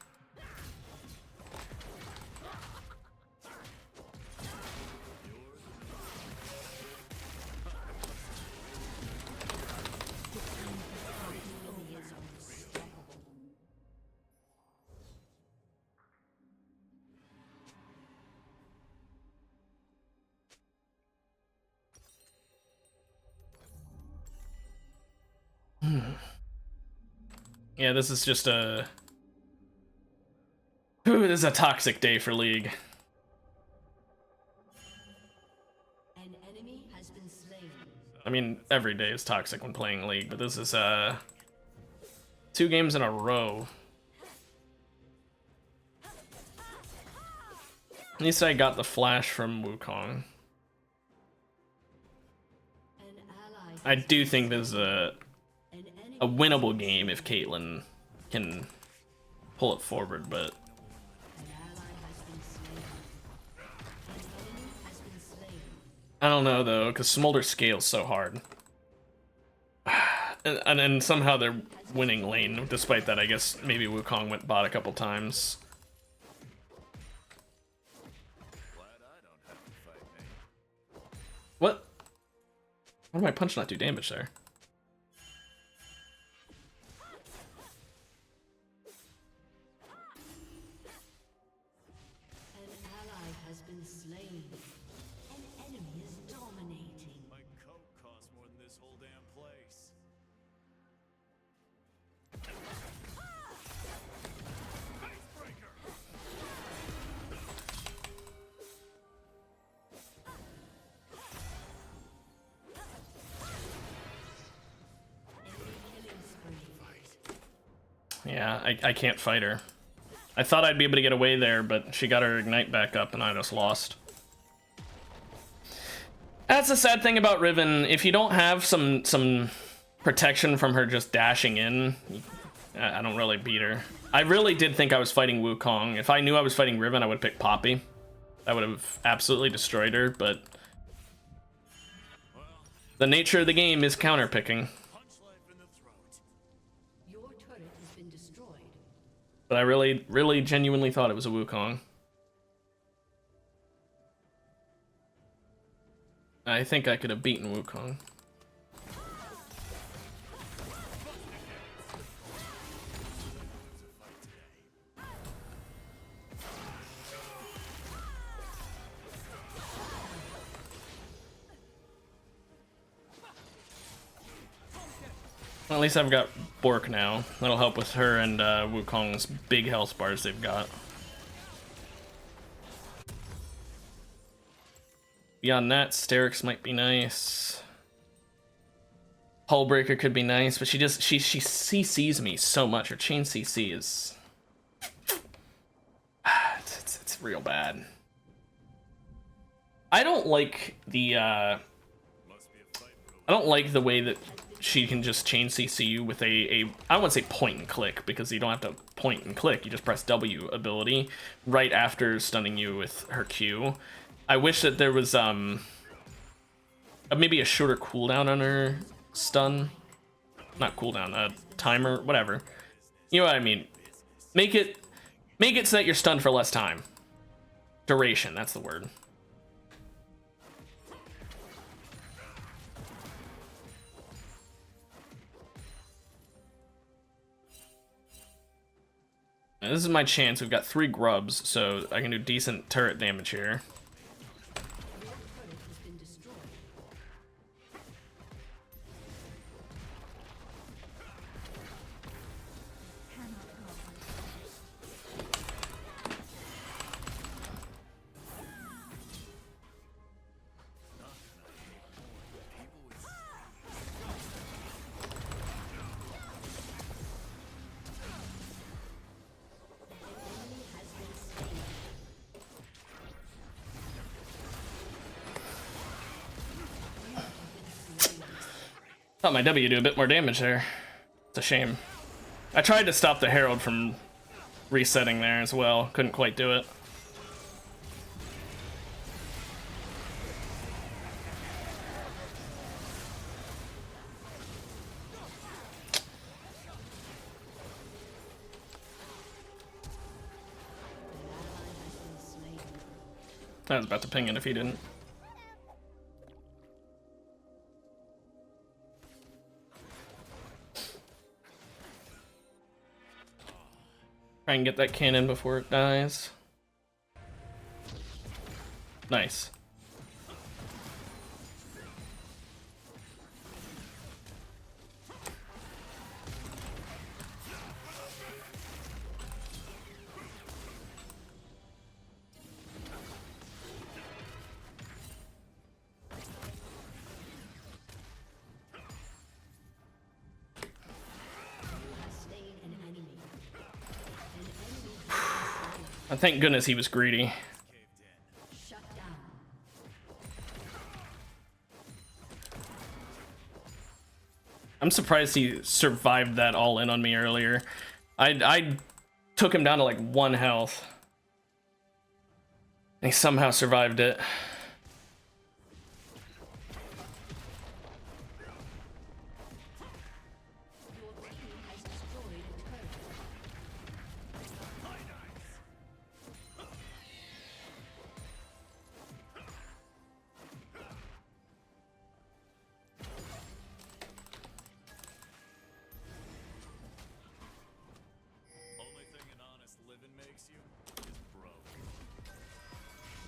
Yeah, this is just a... Ooh, this is a toxic day for League. An enemy has been slain. I mean, every day is toxic when playing League, but this is 2 games in a row. At least I got the flash from Wukong. An ally I do think this is a an enemy winnable game if Caitlyn can pull it forward, but an ally has been slain. An enemy has been slain. I don't know though, because Smolder scales so hard. And then somehow they're winning lane. Despite that, I guess maybe Wukong went bot a couple times. Glad I don't have to fight me. What? Why did my punch not do damage there? An ally has been slain. An enemy is dominating. My coat costs more than this whole damn place. Yeah, I can't fight her. I thought I'd be able to get away there, but she got her ignite back up and I just lost. That's the sad thing about Riven. If you don't have some protection from her just dashing in, I don't really beat her. I really did think I was fighting Wukong. If I knew I was fighting Riven, I would pick Poppy. That would have absolutely destroyed her, but the nature of the game is counter picking. Punch life in the throat. Your turret has been destroyed. But I really genuinely thought it was a Wukong. I think I could have beaten Wukong. Well, at least I've got Bork now. That'll help with her and Wukong's big health bars they've got. Beyond that, Sterix might be nice. Hullbreaker could be nice, but she CCs me so much. Her chain CC is... it's real bad. I don't like the... I don't like the way that she can just chain CC you with I don't want to say point and click, because you don't have to point and click. You just press W ability right after stunning you with her Q. I wish that there was maybe a shorter cooldown on her stun. Not cooldown, timer, whatever. You know what I mean? Make it so that you're stunned for less time. Duration, that's the word. Now, this is my chance. We've got 3 grubs, so I can do decent turret damage here. Your turret has been destroyed. Thought my W do a bit more damage there. It's a shame. I tried to stop the Herald from resetting there as well. Couldn't quite do it. I was about to ping it if he didn't. Try and get that cannon before it dies. Nice. Thank goodness he was greedy. Shut down. I'm surprised he survived that all in on me earlier. I took him down to like 1 health. And he somehow survived it. Your team has destroyed a turret. Only thing an honest living makes you is broke.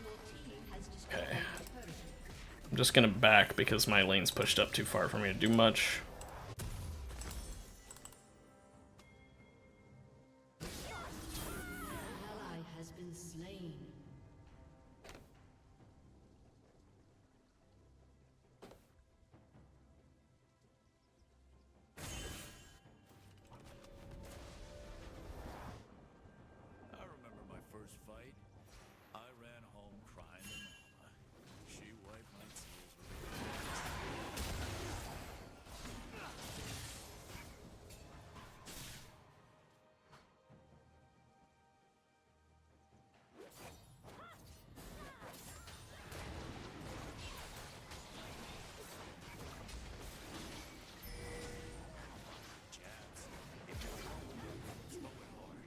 Your team has destroyed Okay. a turret. I'm just gonna back because my lane's pushed up too far for me to do much. Ally has been slain. I remember my first fight. I ran home crying to Mama. She wiped my tears with her hands. Jabs. If you're wrong, throw it hard.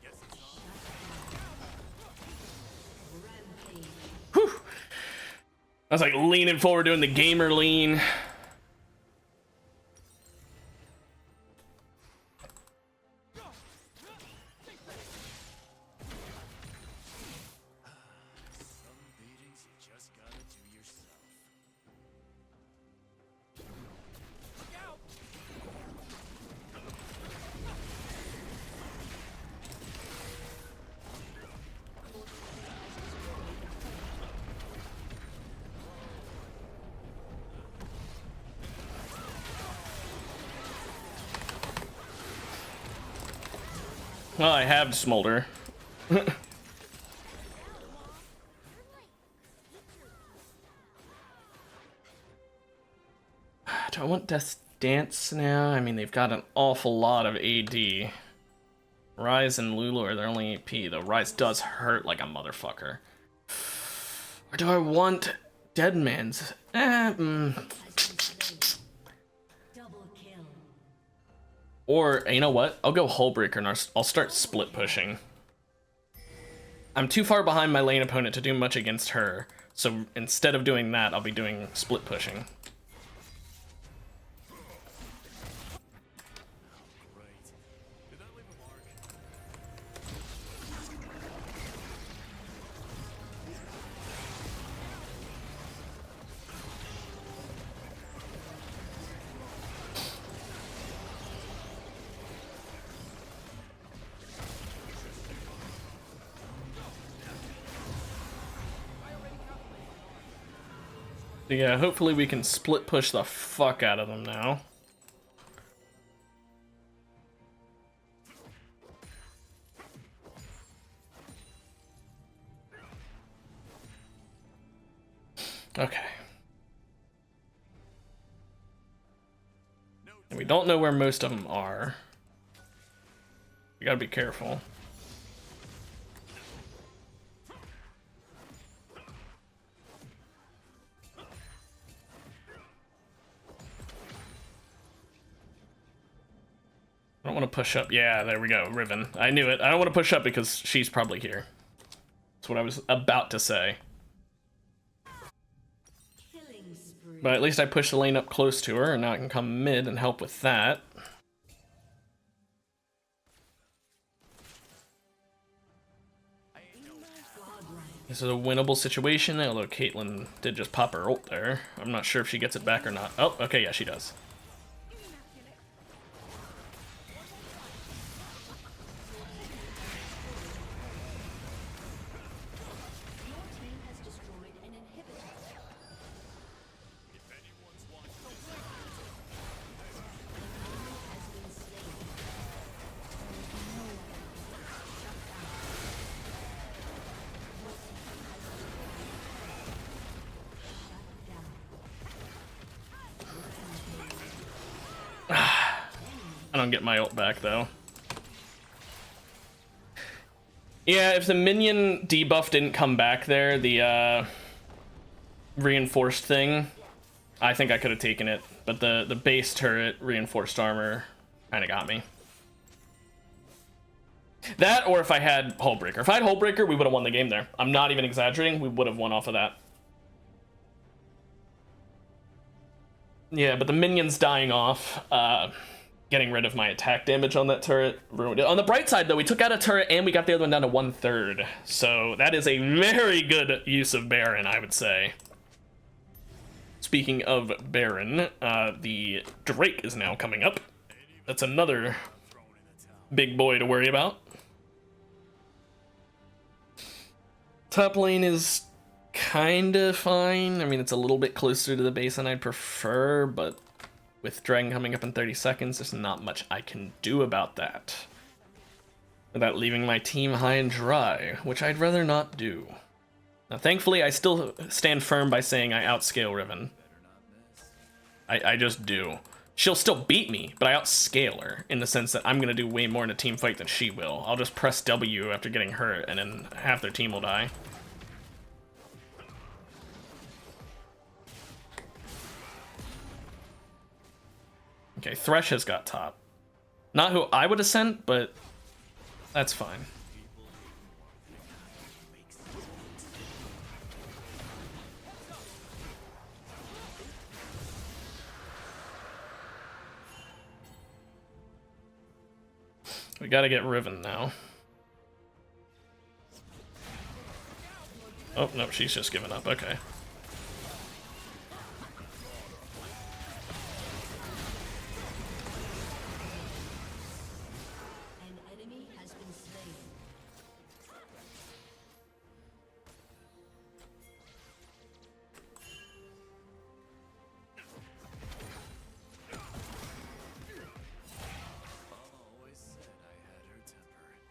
Guess it's on. Rampage. Whew. I was like leaning forward doing the gamer lean. Some beatings you just gotta do yourself. Well, I have Smolder. Do I want Death's Dance now? I mean, they've got an awful lot of AD. Ryze and Lulu are their only AP, though Ryze does hurt like a motherfucker. Or do I want Deadman's? Double kill. Or, you know what? I'll go Hullbreaker and I'll start split pushing. I'm too far behind my lane opponent to do much against her, so instead of doing that, I'll be doing split pushing. Right. Did that leave a mark? Yeah, hopefully we can split push the fuck out of them now. Okay. And we don't know where most of them are. We gotta be careful. I don't want to push up. Yeah, there we go, Riven. I knew it. I don't want to push up because she's probably here. That's what I was about to say. Killing spree. But at least I pushed the lane up close to her, and now I can come mid and help with that. This is a winnable situation, although Caitlyn did just pop her ult there. I'm not sure if she gets it back or not. Oh, okay, yeah, she does. Your team has destroyed an inhibitor. Has been slain. I don't get my ult back, though. Yeah, if the minion debuff didn't come back there, the reinforced thing, I think I could have taken it. But the base turret reinforced armor kind of got me. That, or if I had Hullbreaker. If I had Hullbreaker, we would have won the game there. I'm not even exaggerating. We would have won off of that. Yeah, but the minions dying off, getting rid of my attack damage on that turret ruined it. On the bright side, though, we took out a turret and we got the other one down to 1/3. So that is a very good use of Baron, I would say. Speaking of Baron, the Drake is now coming up. That's another big boy to worry about. Top lane is kinda fine. I mean, it's a little bit closer to the base than I'd prefer, but with Dragon coming up in 30 seconds, there's not much I can do about that. Without leaving my team high and dry, which I'd rather not do. Now, thankfully, I still stand firm by saying I outscale Riven. I just do. She'll still beat me, but I outscale her in the sense that I'm gonna do way more in a team fight than she will. I'll just press W after getting hurt, and then half their team will die. Okay, Thresh has got top. Not who I would have sent, but that's fine. We gotta get Riven now. Oh, no, she's just giving up. Okay. An enemy has been slain.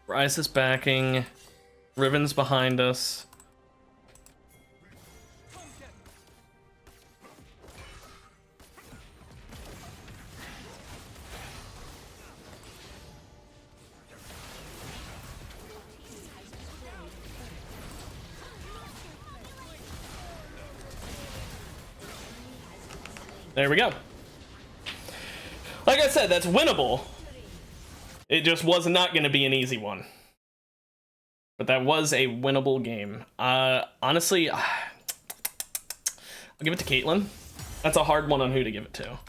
Ryze is backing. Riven's behind us. There we go. Like I said, that's winnable. It just was not going to be an easy one. But that was a winnable game. Honestly, I'll give it to Caitlyn. That's a hard one on who to give it to.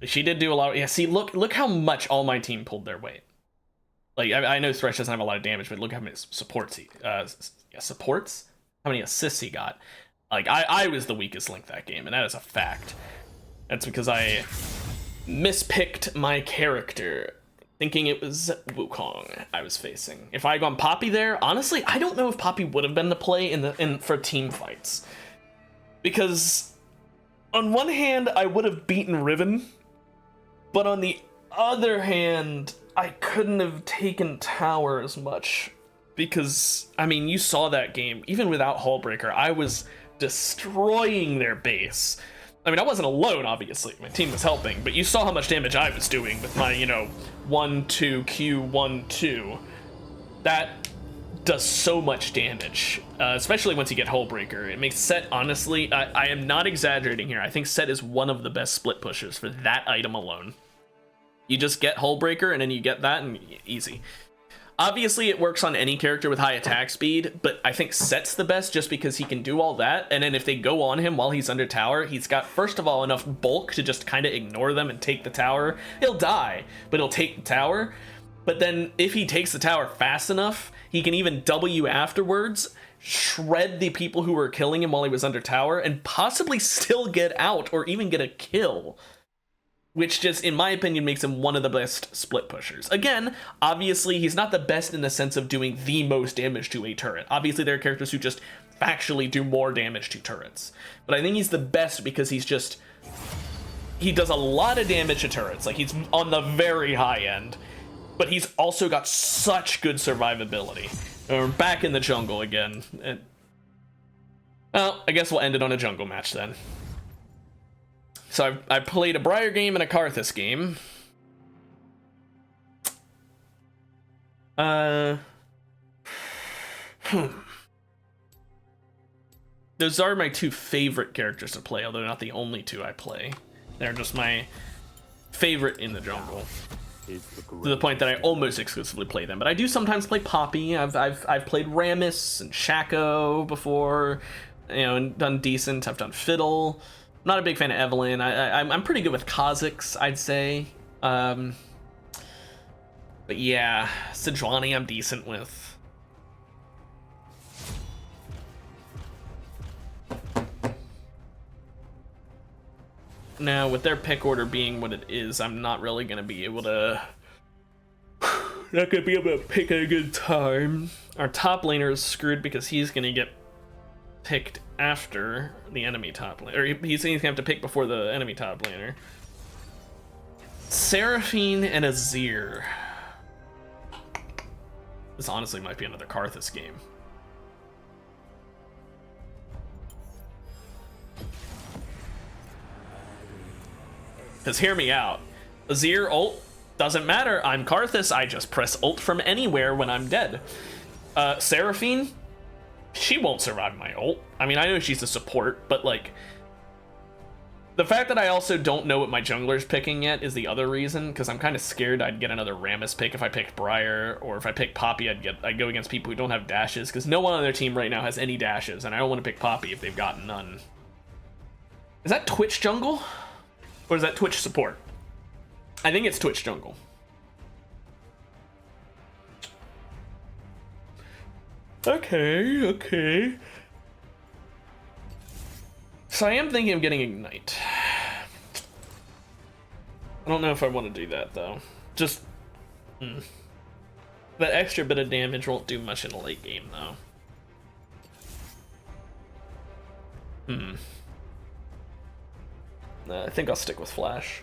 She did do a lot. Yeah, see, look how much all my team pulled their weight. Like, I know Thresh doesn't have a lot of damage, but look how many supports he... supports? How many assists he got. Like, I was the weakest link that game, and that is a fact. That's because I mispicked my character, thinking it was Wukong I was facing. If I had gone Poppy there, honestly, I don't know if Poppy would have been the play for team fights. Because on one hand, I would have beaten Riven, but on the other hand, I couldn't have taken tower as much. Because, I mean, you saw that game. Even without Hullbreaker, I was destroying their base. I mean, I wasn't alone, obviously. My team was helping, but you saw how much damage I was doing with my, 1-2, Q1-2. That does so much damage, especially once you get Hullbreaker. It makes Set, honestly, I am not exaggerating here. I think Set is one of the best split pushers for that item alone. You just get Hullbreaker, and then you get that, and easy. Obviously, it works on any character with high attack speed, but I think Set's the best just because he can do all that, and then if they go on him while he's under tower, he's got, first of all, enough bulk to just kind of ignore them and take the tower. He'll die, but he'll take the tower. But then if he takes the tower fast enough, he can even W afterwards, shred the people who were killing him while he was under tower, and possibly still get out or even get a kill. Which just, in my opinion, makes him one of the best split pushers. Again, obviously, he's not the best in the sense of doing the most damage to a turret. Obviously, there are characters who just factually do more damage to turrets. But I think he's the best because he does a lot of damage to turrets. Like, he's on the very high end. But he's also got such good survivability. We're back in the jungle again. Well, I guess we'll end it on a jungle match then. So I played a Briar game and a Karthus game. Those are my two favorite characters to play, although not the only two I play. They're just my favorite in the jungle. To the point that I almost exclusively play them. But I do sometimes play Poppy. I've played Rammus and Shaco before, and done decent. I've done Fiddle. I'm not a big fan of Evelynn. I'm pretty good with Kha'Zix, I'd say. But yeah, Sejuani I'm decent with. Now, with their pick order being what it is, I'm not really going to be able to... not going to be able to pick at a good time. Our top laner is screwed because he's going to get picked after the enemy top laner. Or he's going to have to pick before the enemy top laner. Seraphine and Azir. This honestly might be another Karthus game. Because hear me out. Azir ult doesn't matter. I'm Karthus. I just press ult from anywhere when I'm dead. Seraphine, she won't survive my ult. I mean, I know she's a support, but like, the fact that I also don't know what my jungler's picking yet is the other reason, because I'm kind of scared I'd get another Rammus pick if I picked Briar, or if I picked Poppy, I'd go against people who don't have dashes, because no one on their team right now has any dashes, and I don't want to pick Poppy if they've got none. Is that Twitch jungle? Or is that Twitch support? I think it's Twitch jungle. Okay. So I am thinking of getting Ignite. I don't know if I want to do that, though. Just... that extra bit of damage won't do much in the late game, though. I think I'll stick with Flash.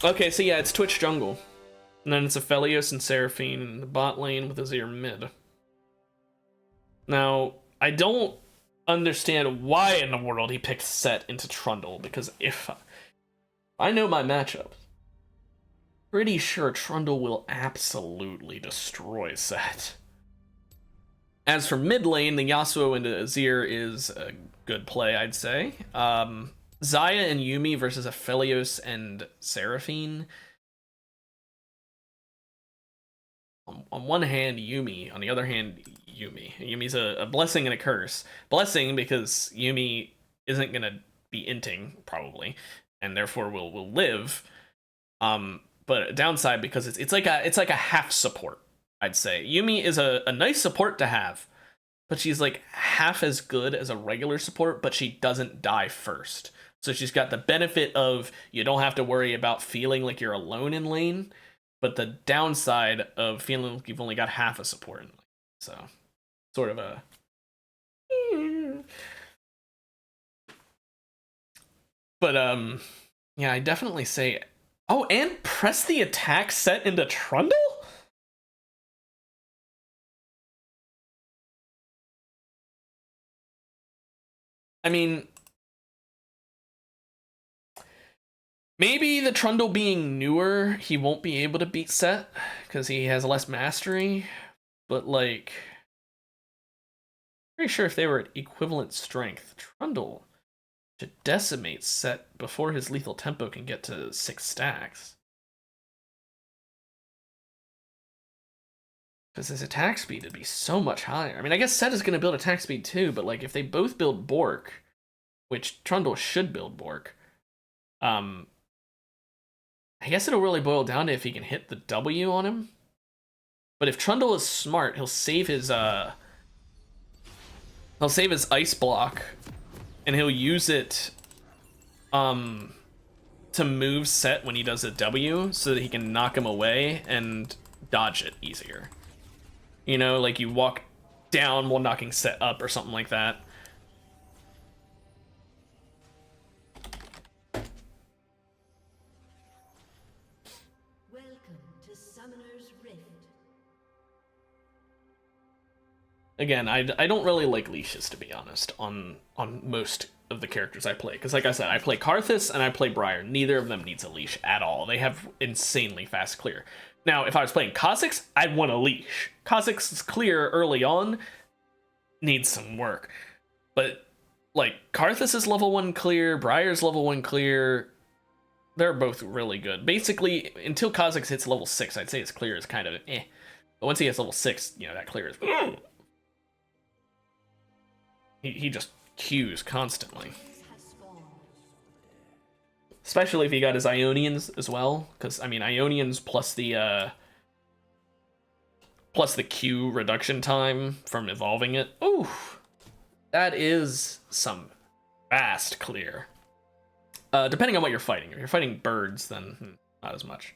Okay, so yeah, it's Twitch jungle. And then it's Aphelios and Seraphine in the bot lane with Azir mid. Now, I don't understand why in the world he picked Set into Trundle, because if I know my matchup, pretty sure Trundle will absolutely destroy Set. As for mid lane, the Yasuo into Azir is a good play, I'd say. Xayah and Yuumi versus Aphelios and Seraphine. On one hand, Yuumi. On the other hand, Yuumi. Yuumi's a blessing and a curse. Blessing because Yuumi isn't going to be inting, probably, and therefore will live. But a downside because it's like a half support, I'd say. Yuumi is a nice support to have, but she's like half as good as a regular support, but she doesn't die first. So she's got the benefit of you don't have to worry about feeling like you're alone in lane, but the downside of feeling like you've only got half a support in lane. So sort of a... But yeah, I definitely say. Oh, and press the attack set into Trundle? I mean, maybe the Trundle being newer, he won't be able to beat Set because he has less mastery. But like, pretty sure if they were at equivalent strength, Trundle should decimate Set before his lethal tempo can get to 6 stacks. Because his attack speed would be so much higher. I mean, I guess Set is going to build attack speed too, but like if they both build Bork, which Trundle should build Bork, I guess it'll really boil down to if he can hit the W on him. But if Trundle is smart, he'll save his ice block, and he'll use it to move Set when he does a W, so that he can knock him away and dodge it easier. You know, like you walk down while knocking Set up or something like that. Welcome to Summoner's Rift. Again, I don't really like leashes, to be honest, on most of the characters I play. Because like I said, I play Karthus and I play Briar. Neither of them needs a leash at all. They have insanely fast clear. Now, if I was playing Kha'Zix, I'd want a leash. Kha'Zix's clear early on needs some work. But, like, Karthus is level 1 clear, Briar's level 1 clear. They're both really good. Basically, until Kha'Zix hits level 6, I'd say his clear is kind of eh. But once he hits level 6, you know, that clear is... He just Qs constantly. Especially if he got his Ionians as well, because I mean Ionians plus the Q reduction time from evolving it. Ooh, that is some fast clear. Depending on what you're fighting. If you're fighting birds, then not as much.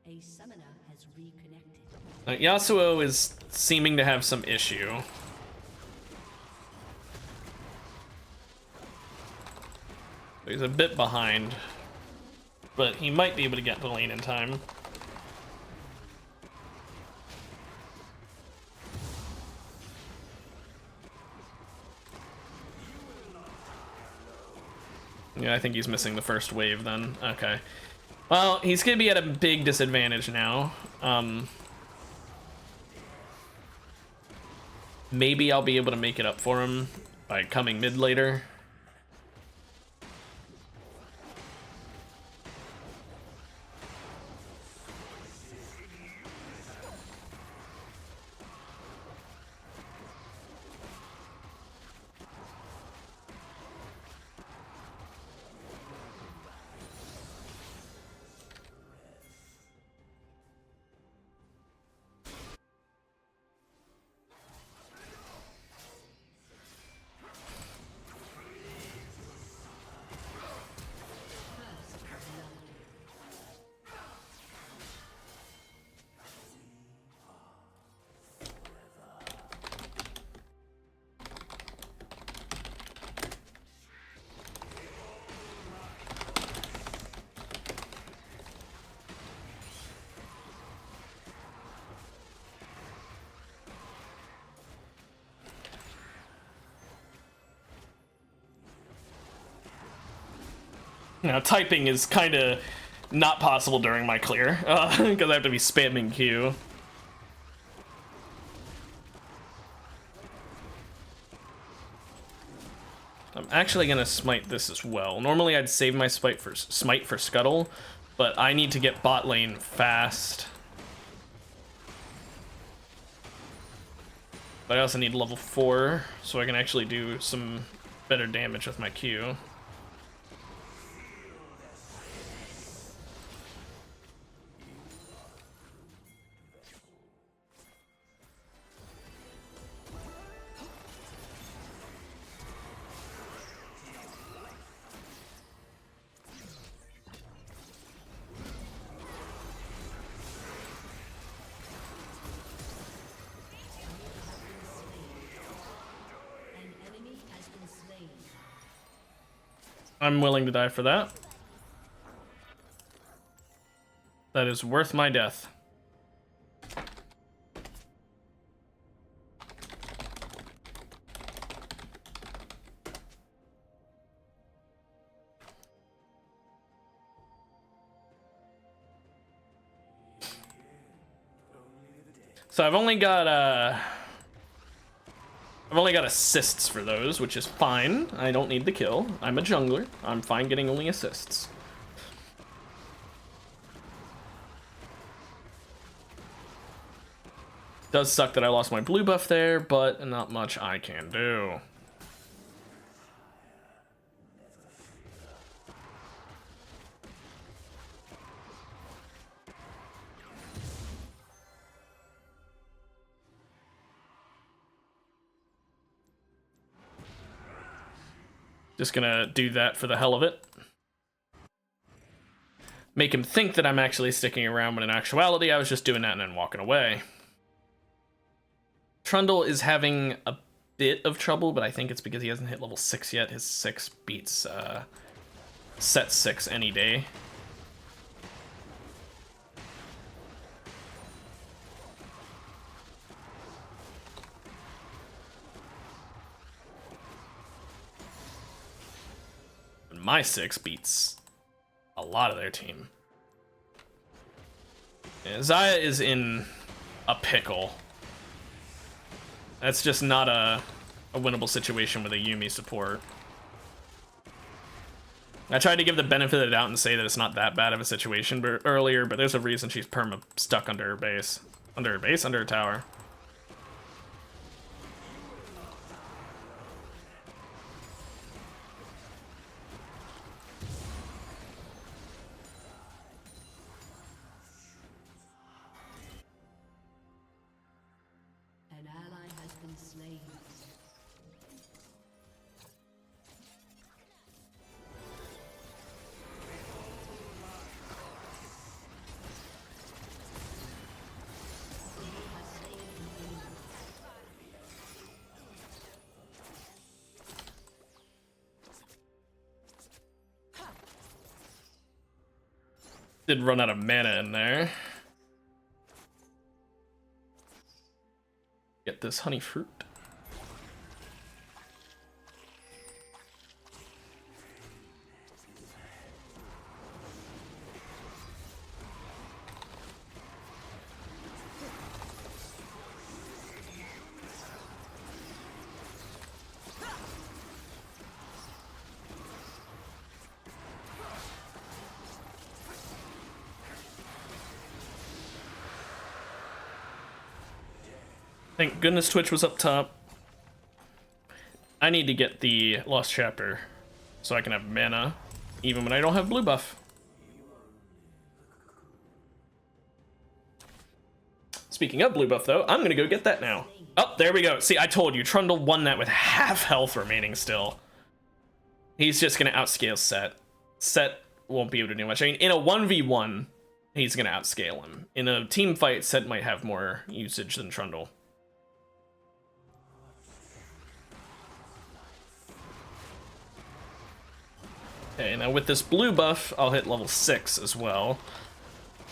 A summoner has reconnected. Yasuo is seeming to have some issue. He's a bit behind, but he might be able to get the lane in time. Yeah, I think he's missing the first wave then. Okay. Well, he's gonna be at a big disadvantage now. Maybe I'll be able to make it up for him by coming mid later. Now, typing is kind of not possible during my clear, because I have to be spamming Q. I'm actually gonna smite this as well. Normally I'd save my smite for Scuttle, but I need to get bot lane fast. But I also need level 4, so I can actually do some better damage with my Q. I'm willing to die for that. That is worth my death. So I've only got assists for those, which is fine. I don't need the kill. I'm a jungler. I'm fine getting only assists. Does suck that I lost my blue buff there, but not much I can do. Just gonna do that for the hell of it. Make him think that I'm actually sticking around, when in actuality I was just doing that and then walking away. Trundle is having a bit of trouble, but I think it's because he hasn't hit level 6 yet. His 6 beats set 6 any day. And my 6 beats a lot of their team. Yeah, Xayah is in a pickle. That's just not a winnable situation with a Yuumi support. I tried to give the benefit of the doubt and say that it's not that bad of a situation earlier, but there's a reason she's perma stuck under her base. Under her base? Under her tower. An ally has been slain. Did run out of mana in there. Get this honey fruit. Thank goodness Twitch was up top. I need to get the Lost Chapter so I can have mana even when I don't have blue buff. Speaking of blue buff though, I'm gonna go get that now. Oh, there we go. See, I told you, Trundle won that with half health remaining still. He's just gonna outscale Set. Set won't be able to do much. I mean, in a 1v1, he's gonna outscale him. In a team fight, Set might have more usage than Trundle. Okay, now with this blue buff, I'll hit level 6 as well.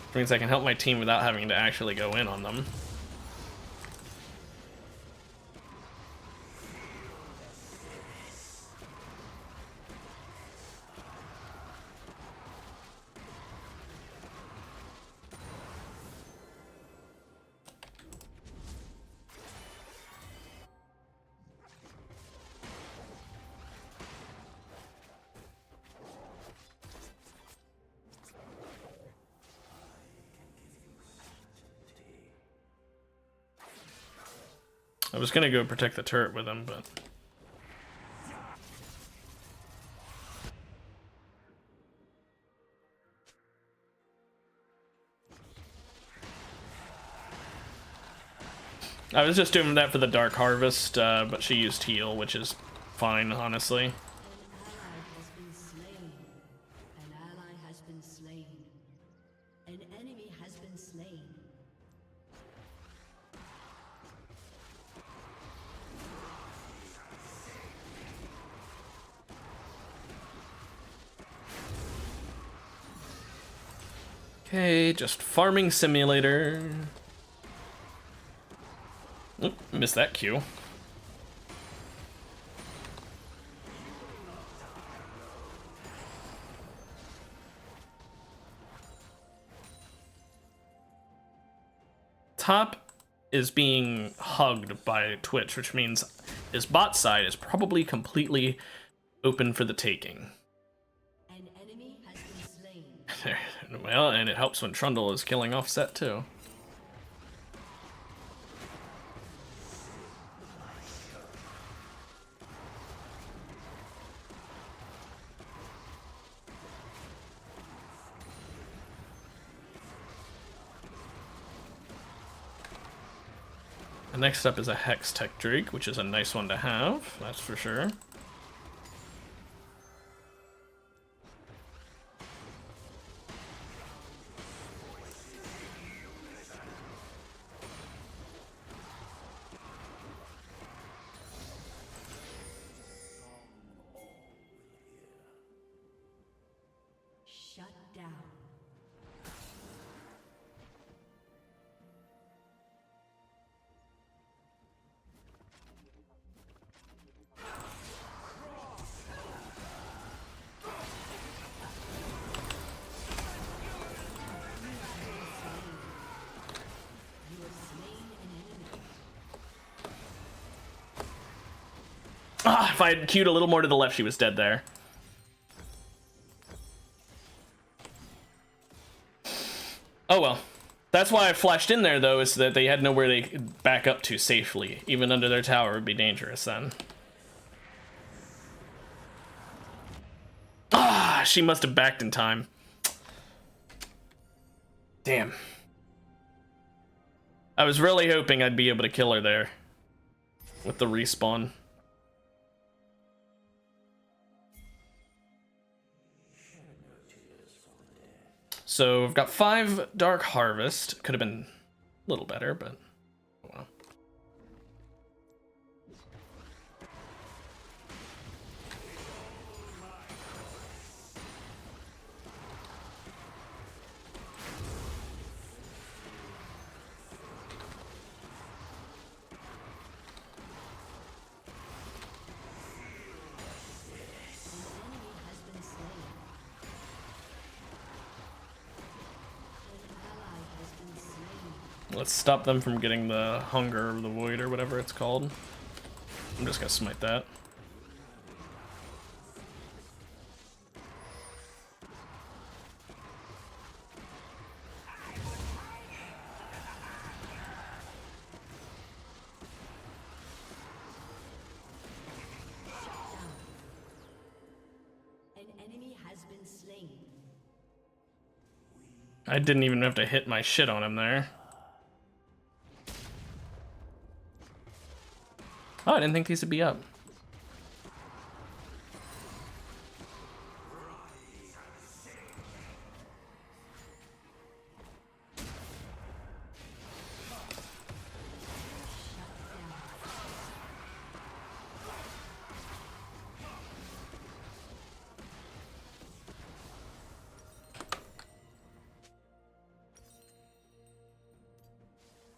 Which means I can help my team without having to actually go in on them. I was gonna go protect the turret with him, but... I was just doing that for the Dark Harvest, but she used heal, which is fine, honestly. An ally has been slain. An enemy has been slain. Okay, just farming simulator. Oop, missed that cue. Top is being hugged by Twitch, which means his bot side is probably completely open for the taking. An enemy has been slain. Well, and it helps when Trundle is killing offset too. And next up is a Hex Tech Drake, which is a nice one to have, that's for sure. Shut down. Ah, if I had queued a little more to the left, she was dead there. Oh well. That's why I flashed in there, though, is that they had nowhere they could back up to safely. Even under their tower would be dangerous then. Ah, she must have backed in time. Damn. I was really hoping I'd be able to kill her there. With the respawn. So I've got 5 Dark Harvest. Could have been a little better, but oh well. Let's stop them from getting the Hunger of the Void or whatever it's called. I'm just gonna smite that. An enemy has been slain. I didn't even have to hit my shit on him there. Oh, I didn't think these would be up.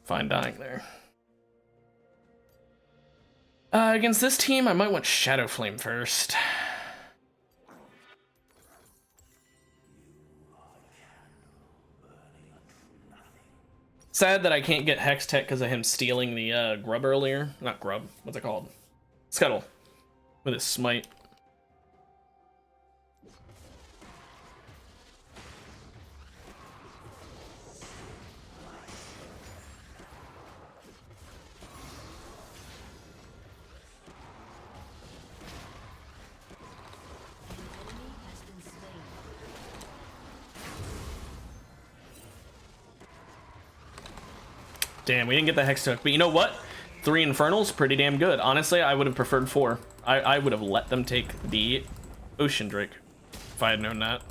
Fine dying there. Against this team, I might want Shadow Flame first. Sad that I can't get Hex Tech because of him stealing the Grub earlier. Not Grub, what's it called? Scuttle. With his smite. Damn, we didn't get the Hex Tech, but you know what? 3 Infernals, pretty damn good. Honestly, I would have preferred 4. I would have let them take the Ocean Drake if I had known that.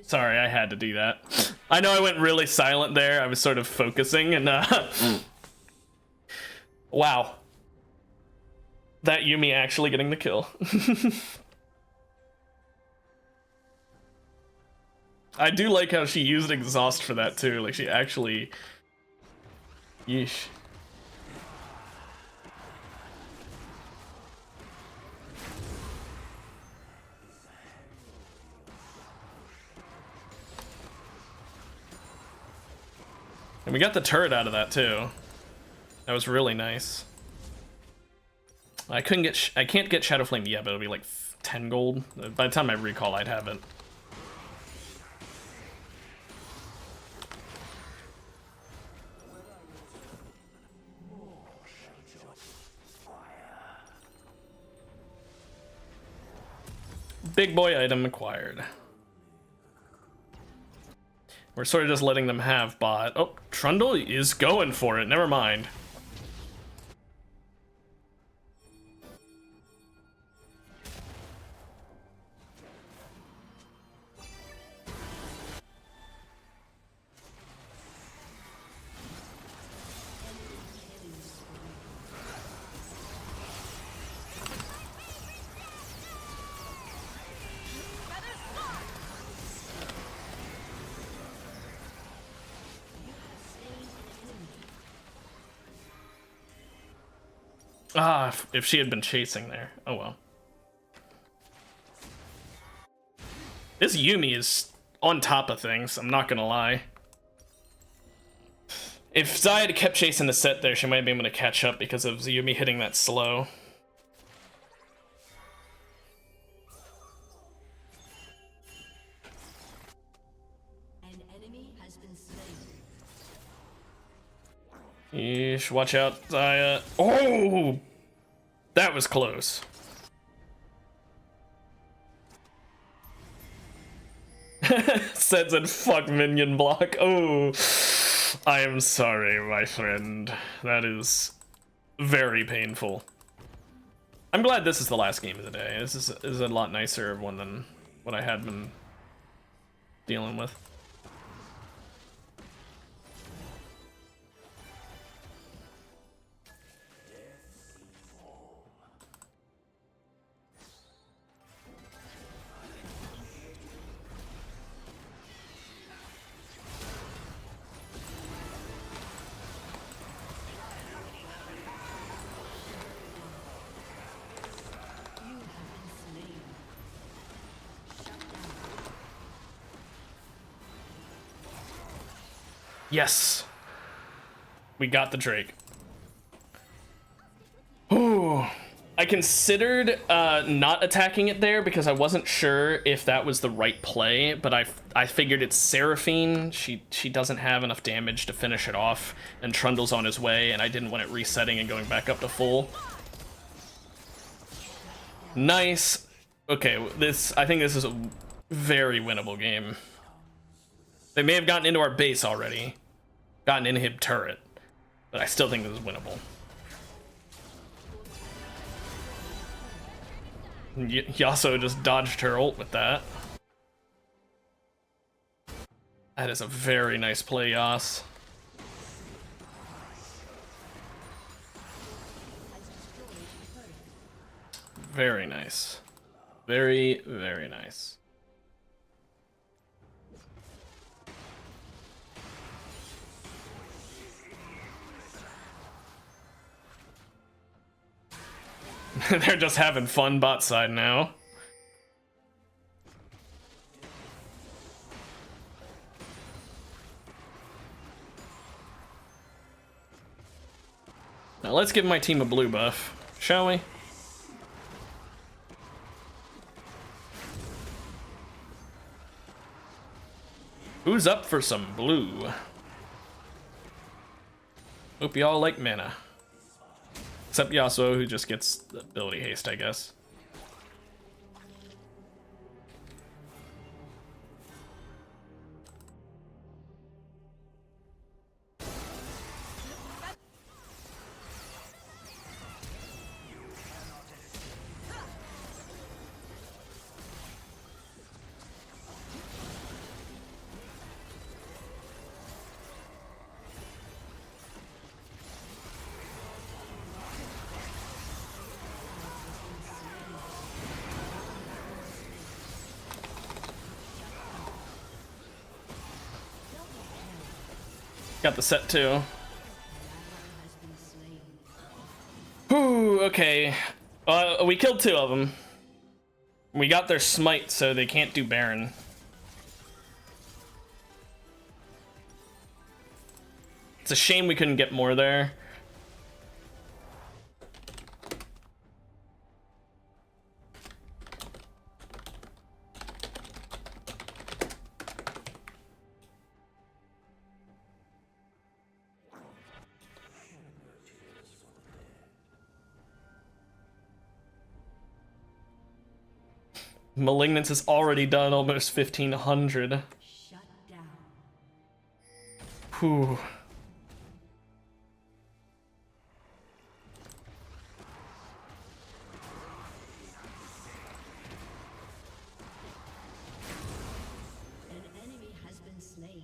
Sorry, I had to do that. I know I went really silent there. I was sort of focusing and wow. That Yuumi actually getting the kill. I do like how she used exhaust for that too. Like she actually yeesh. And we got the turret out of that too. That was really nice. I can't get Shadow Flame yet, but it'll be like 10 gold. By the time I recall, I'd have it. Big boy item acquired. We're sort of just letting them have bot. Oh, Trundle is going for it. Never mind. Ah, if she had been chasing there. Oh well. This Yuumi is on top of things, I'm not gonna lie. If Zaya had kept chasing the set there, she might have been able to catch up because of Yuumi hitting that slow. An enemy has been slain. Yeesh, watch out, Zaya. Oh! That was close. Says and fuck minion block. Oh, I am sorry, my friend. That is very painful. I'm glad this is the last game of the day. This is a lot nicer one than what I had been dealing with. Yes. We got the Drake. Ooh. I considered not attacking it there because I wasn't sure if that was the right play, but I figured it's Seraphine. She doesn't have enough damage to finish it off, and Trundle's on his way, and I didn't want it resetting and going back up to full. Nice. Okay, I think this is a very winnable game. They may have gotten into our base already. Got an inhib turret, but I still think this is winnable. Yasuo just dodged her ult with that. That is a very nice play, Yas. Very nice. Very, very nice. They're just having fun bot side now. Now let's give my team a blue buff, shall we? Who's up for some blue? Hope y'all like mana. Except Yasuo, who just gets the ability haste, I guess. Got the set too. Has been slain. Whew, okay. We killed 2 of them. We got their smite, so they can't do Baron. It's a shame we couldn't get more there. Malignance has already done almost 1,500. Shut down. Whew. An enemy has been slain.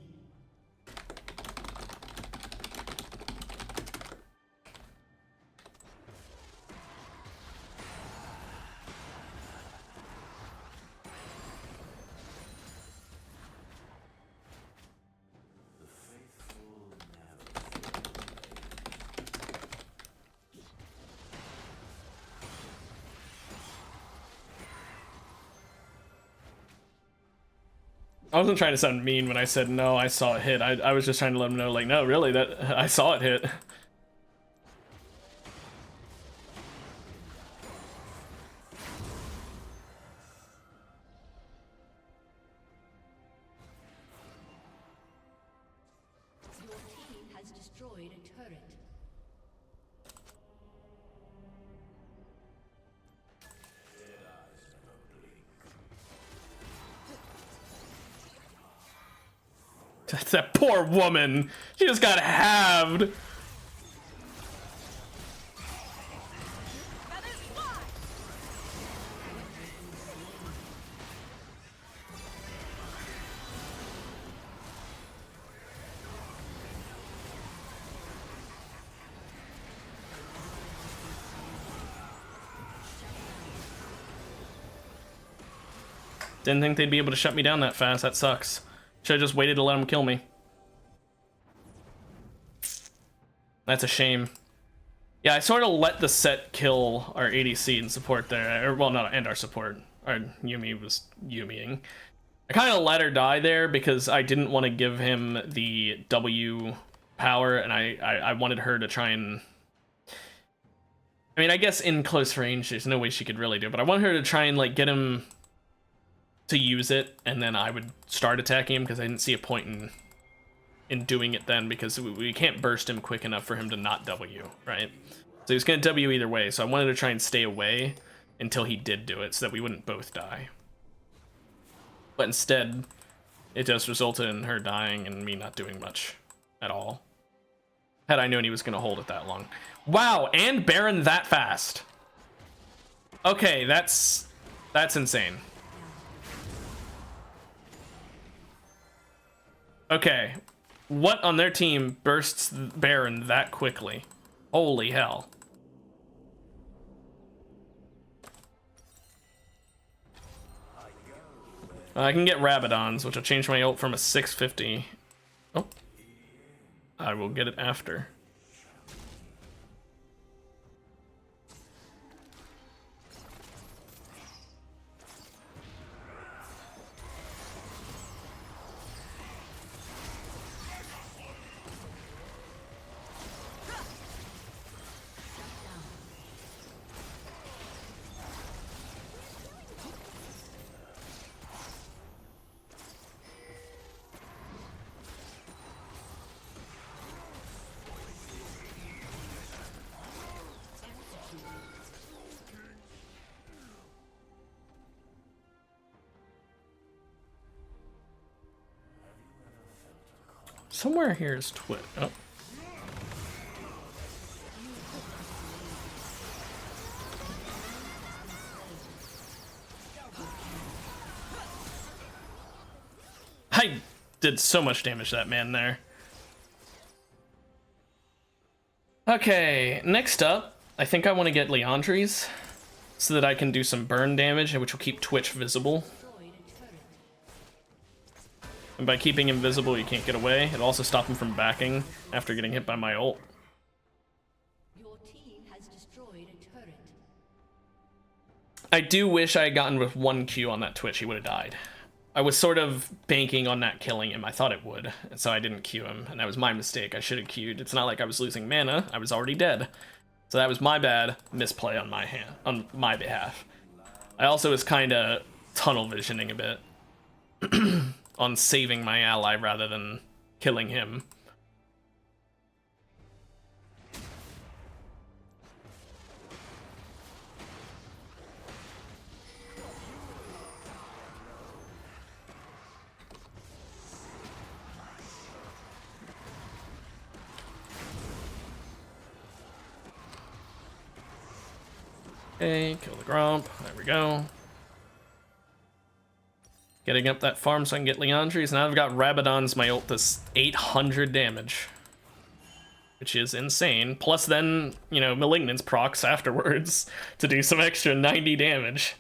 I wasn't trying to sound mean when I said no, I saw it hit. I was just trying to let them know, like, no, really, that I saw it hit. Your team has destroyed a turret. That's that poor woman. She just got halved. Didn't think they'd be able to shut me down that fast. That sucks. Should've just waited to let them kill me. That's a shame. Yeah, I sort of let the set kill our ADC and support there. Or, well, not and our support. Our Yuumi was Yumiing. I kind of let her die there because I didn't want to give him the W power, and I wanted her to try and... I mean, I guess in close range, there's no way she could really do it, but I want her to try and, like, get him to use it, and then I would start attacking him because I didn't see a point in doing it then, because we can't burst him quick enough for him to not W, right? So he was going to W either way, so I wanted to try and stay away until he did do it so that we wouldn't both die. But instead, it just resulted in her dying and me not doing much at all. Had I known he was going to hold it that long. Wow, and Baron that fast. Okay, that's insane. Okay, what on their team bursts Baron that quickly? Holy hell. I can get Rabadons, which will change my ult from a 650. Oh. I will get it after. Somewhere here is Twit. Oh. I did so much damage to that man there. Okay, next up, I think I want to get Liandry's so that I can do some burn damage, which will keep Twitch visible. Destroyed a turret. And by keeping him visible, he can't get away. It'll also stop him from backing after getting hit by my ult. Your team has destroyed a turret. I do wish I had gotten with 1 Q on that Twitch. He would have died. I was sort of banking on that killing him. I thought it would, and so I didn't Q him, and that was my mistake. I should have Q'd. It's not like I was losing mana. I was already dead. So that was my bad misplay on my behalf. I also was kind of tunnel visioning a bit on saving my ally rather than killing him. Okay, kill the Gromp. There we go. Getting up that farm so I can get Leandri's. Now I've got Rabadon's. My ult does 800 damage, which is insane. Plus then, you know, Malignance procs afterwards to do some extra 90 damage.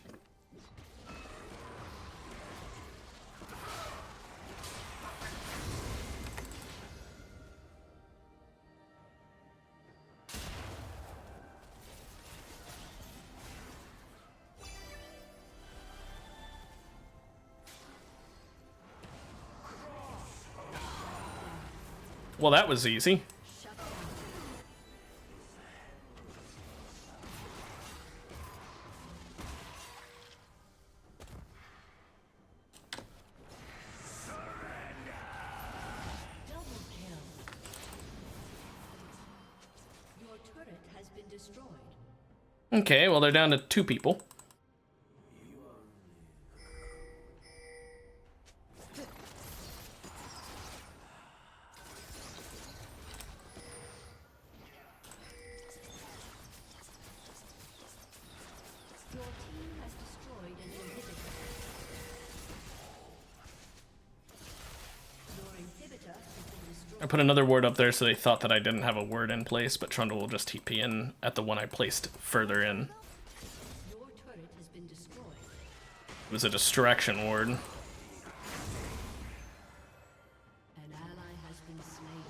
Well, that was easy. Double kill. Your turret has been destroyed. Okay, well, they're down to 2 people. Your team has destroyed an inhibitor. Your inhibitor has been destroyed. I put another word up there so they thought that I didn't have a word in place, but Trundle will just TP in at the one I placed further in. Your turret has been destroyed. It was a distraction word. An ally has been slain.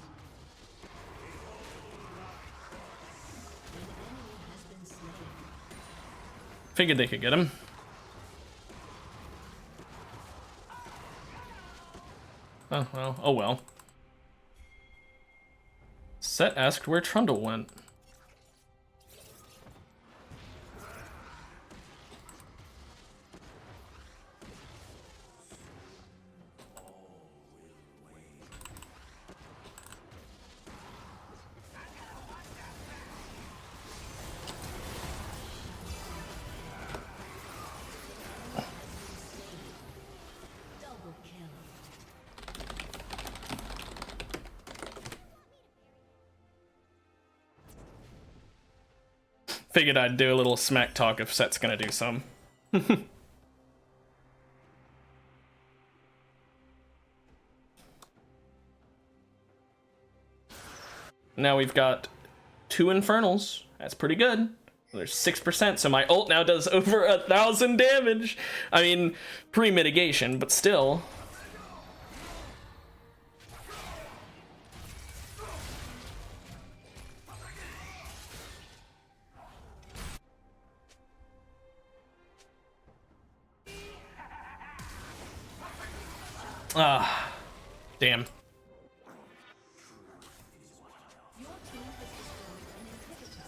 An enemy has been slain. Figured they could get him. Oh, well. Oh, well. Set asked where Trundle went. Double kill. Figured I'd do a little smack talk if Set's gonna do some. Now we've got 2 Infernals. That's pretty good. There's 6%, so my ult now does over 1,000 damage. I mean, pre-mitigation, but still. Ah, damn. Your team has destroyed an inhibitor.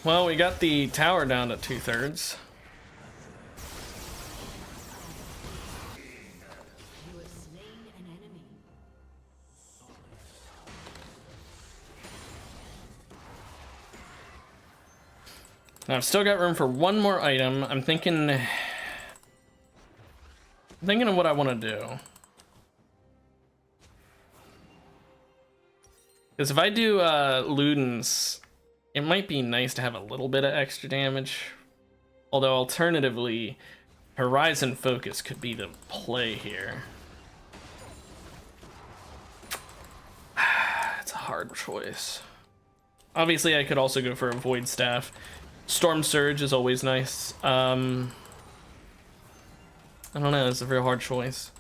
Well, we got the tower down to 2/3. You have slain an enemy. Now I've still got room for one more item. I'm thinking of what I want to do. Because if I do Luden's, it might be nice to have a little bit of extra damage. Although alternatively, Horizon Focus could be the play here. It's a hard choice. Obviously, I could also go for a Void Staff. Storm Surge is always nice. I don't know, it's a very hard choice.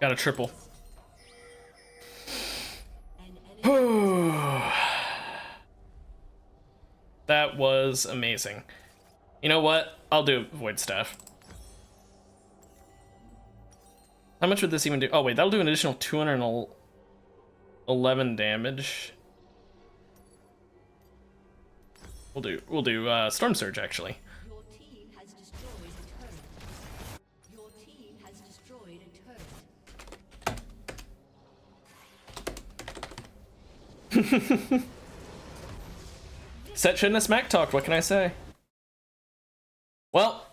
Got a triple. That was amazing. You know what? I'll do Void Staff. How much would this even do? Oh wait, that'll do an additional 211 damage. We'll do Storm Surge actually. Your team has destroyed a turret. Your team has destroyed a turret. Set shouldn't have smack talked, what can I say? Well,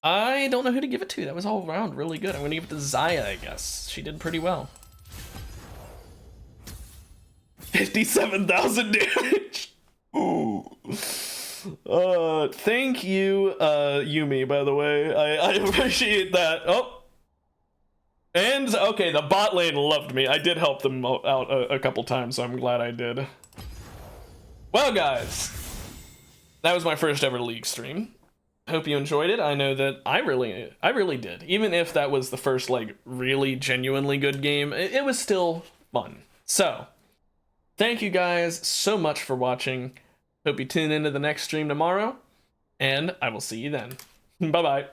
I don't know who to give it to. That was all around really good. I'm gonna give it to Xayah, I guess. She did pretty well. 57,000 damage. Ooh. Thank you, Yumi, by the way. I appreciate that. Oh. And, okay, the bot lane loved me. I did help them out a couple times, so I'm glad I did. Well, guys, that was my first ever League stream. Hope you enjoyed it. I know that I really did. Even if that was the first, like, really genuinely good game, it was still fun. So, thank you guys so much for watching. Hope you tune into the next stream tomorrow, and I will see you then. Bye-bye.